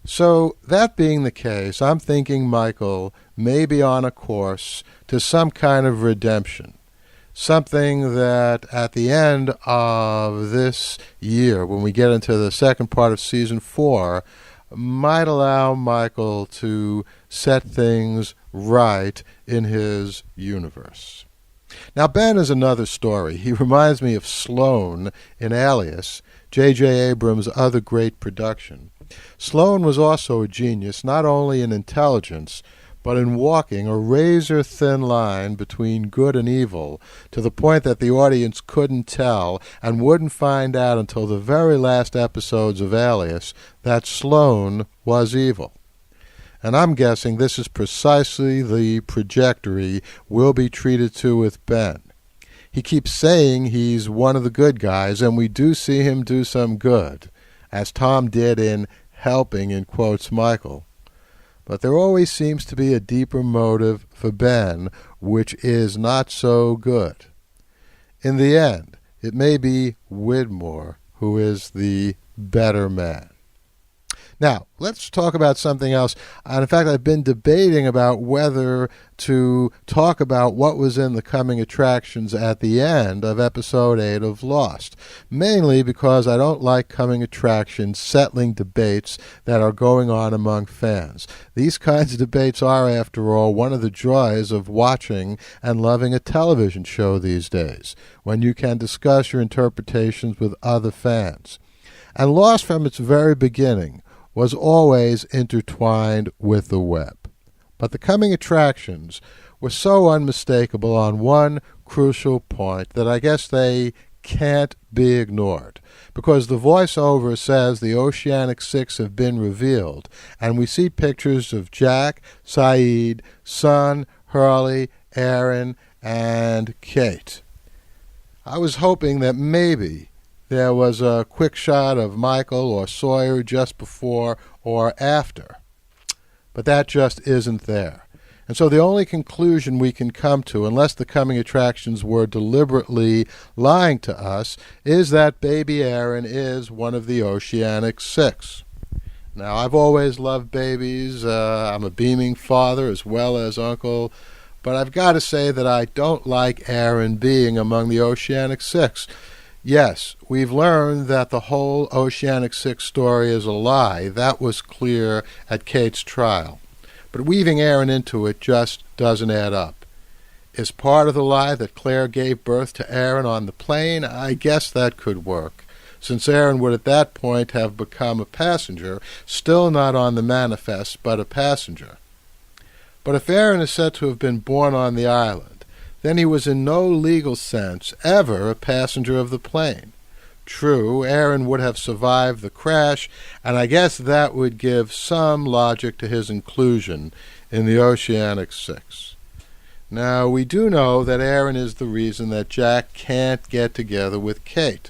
S1: So, that being the case, I'm thinking Michael may be on a course to some kind of redemption. Something that at the end of this year, when we get into the second part of Season 4, might allow Michael to set things right in his universe. Now, Ben is another story. He reminds me of Sloane in Alias, J.J. Abrams' other great production. Sloane was also a genius, not only in intelligence, but in walking a razor-thin line between good and evil, to the point that the audience couldn't tell and wouldn't find out until the very last episodes of Alias that Sloane was evil. And I'm guessing this is precisely the trajectory we'll be treated to with Ben. He keeps saying he's one of the good guys, and we do see him do some good, as Tom did in helping, in quotes, Michael. But there always seems to be a deeper motive for Ben, which is not so good. In the end, it may be Widmore who is the better man. Now, let's talk about something else. And in fact, I've been debating about whether to talk about what was in the coming attractions at the end of Episode 8 of Lost, mainly because I don't like coming attractions settling debates that are going on among fans. These kinds of debates are, after all, one of the joys of watching and loving a television show these days, when you can discuss your interpretations with other fans. And Lost, from its very beginning, was always intertwined with the web. But the coming attractions were so unmistakable on one crucial point that I guess they can't be ignored, because the voiceover says the Oceanic Six have been revealed, and we see pictures of Jack, Saeed, Sun, Hurley, Aaron, and Kate. I was hoping that maybe there was a quick shot of Michael or Sawyer just before or after. But that just isn't there. And so the only conclusion we can come to, unless the coming attractions were deliberately lying to us, is that baby Aaron is one of the Oceanic Six. Now, I've always loved babies. I'm a beaming father as well as uncle. But I've got to say that I don't like Aaron being among the Oceanic Six. Yes, we've learned that the whole Oceanic Six story is a lie. That was clear at Kate's trial. But weaving Aaron into it just doesn't add up. Is part of the lie that Claire gave birth to Aaron on the plane? I guess that could work, since Aaron would at that point have become a passenger, still not on the manifest, but a passenger. But if Aaron is said to have been born on the island, then he was in no legal sense ever a passenger of the plane. True, Aaron would have survived the crash, and I guess that would give some logic to his inclusion in the Oceanic Six. Now, we do know that Aaron is the reason that Jack can't get together with Kate.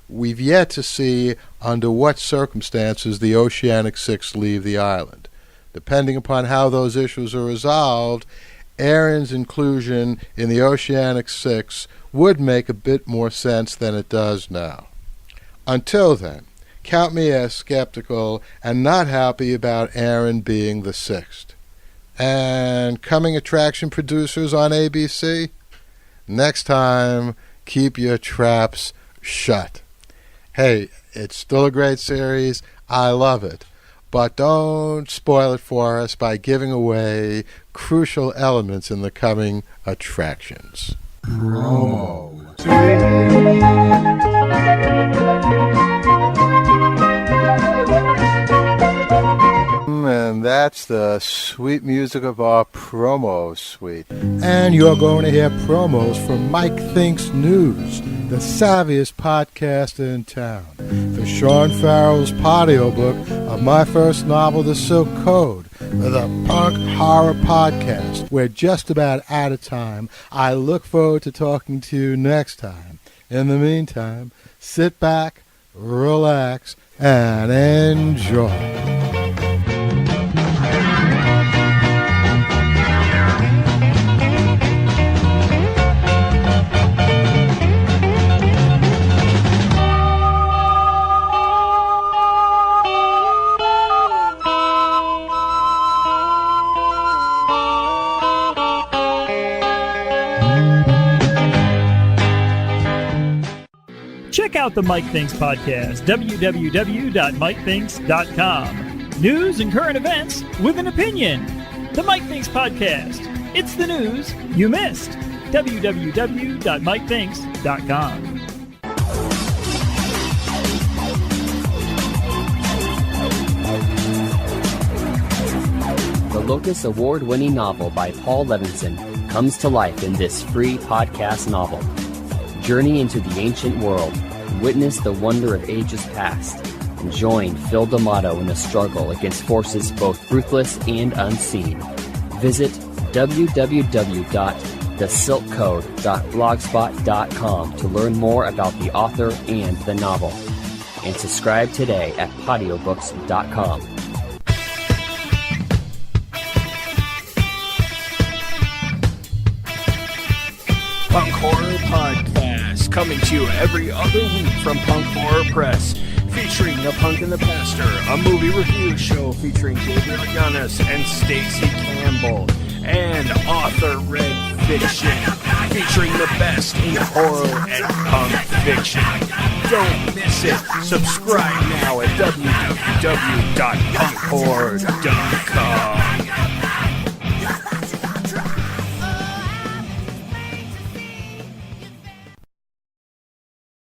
S1: we've yet to see under what circumstances the Oceanic Six leave the island. Depending upon how those issues are resolved, Aaron's inclusion in the Oceanic Six would make a bit more sense than it does now. Until then, count me as skeptical and not happy about Aaron being the sixth. And coming attraction producers on ABC, next time, keep your traps shut. Hey, it's still a great series. I love it. But don't spoil it for us by giving away crucial elements in the coming attractions. Promo. And that's the sweet music of our promo suite. And you're going to hear promos from Mike Thinks News, the savviest podcast in town. For Sean Farrell's audiobook of my first novel, The Silk Code, the punk horror podcast. We're just about out of time. I look forward to talking to you next time. In the meantime, sit back, relax, and enjoy.
S13: Check out the Mike Thinks podcast, www.mikethinks.com. News and current events with an opinion. The Mike Thinks podcast. It's the news you missed. www.mikethinks.com.
S14: The Locus Award-winning novel by Paul Levinson comes to life in this free podcast novel. Journey into the ancient world, witness the wonder of ages past, and join Phil D'Amato in the struggle against forces both ruthless and unseen. Visit www.thesilkcode.blogspot.com to learn more about the author and the novel, and subscribe today at podiobooks.com.
S15: Punk Horror Podcast, coming to you every other week from Punk Horror Press, featuring The Punk and the Pastor, a movie review show featuring Gabriel Yanis and Stacey Campbell, and Author Red Fiction, featuring the best in horror and punk fiction. Don't miss it. Subscribe now at www.punkhorror.com.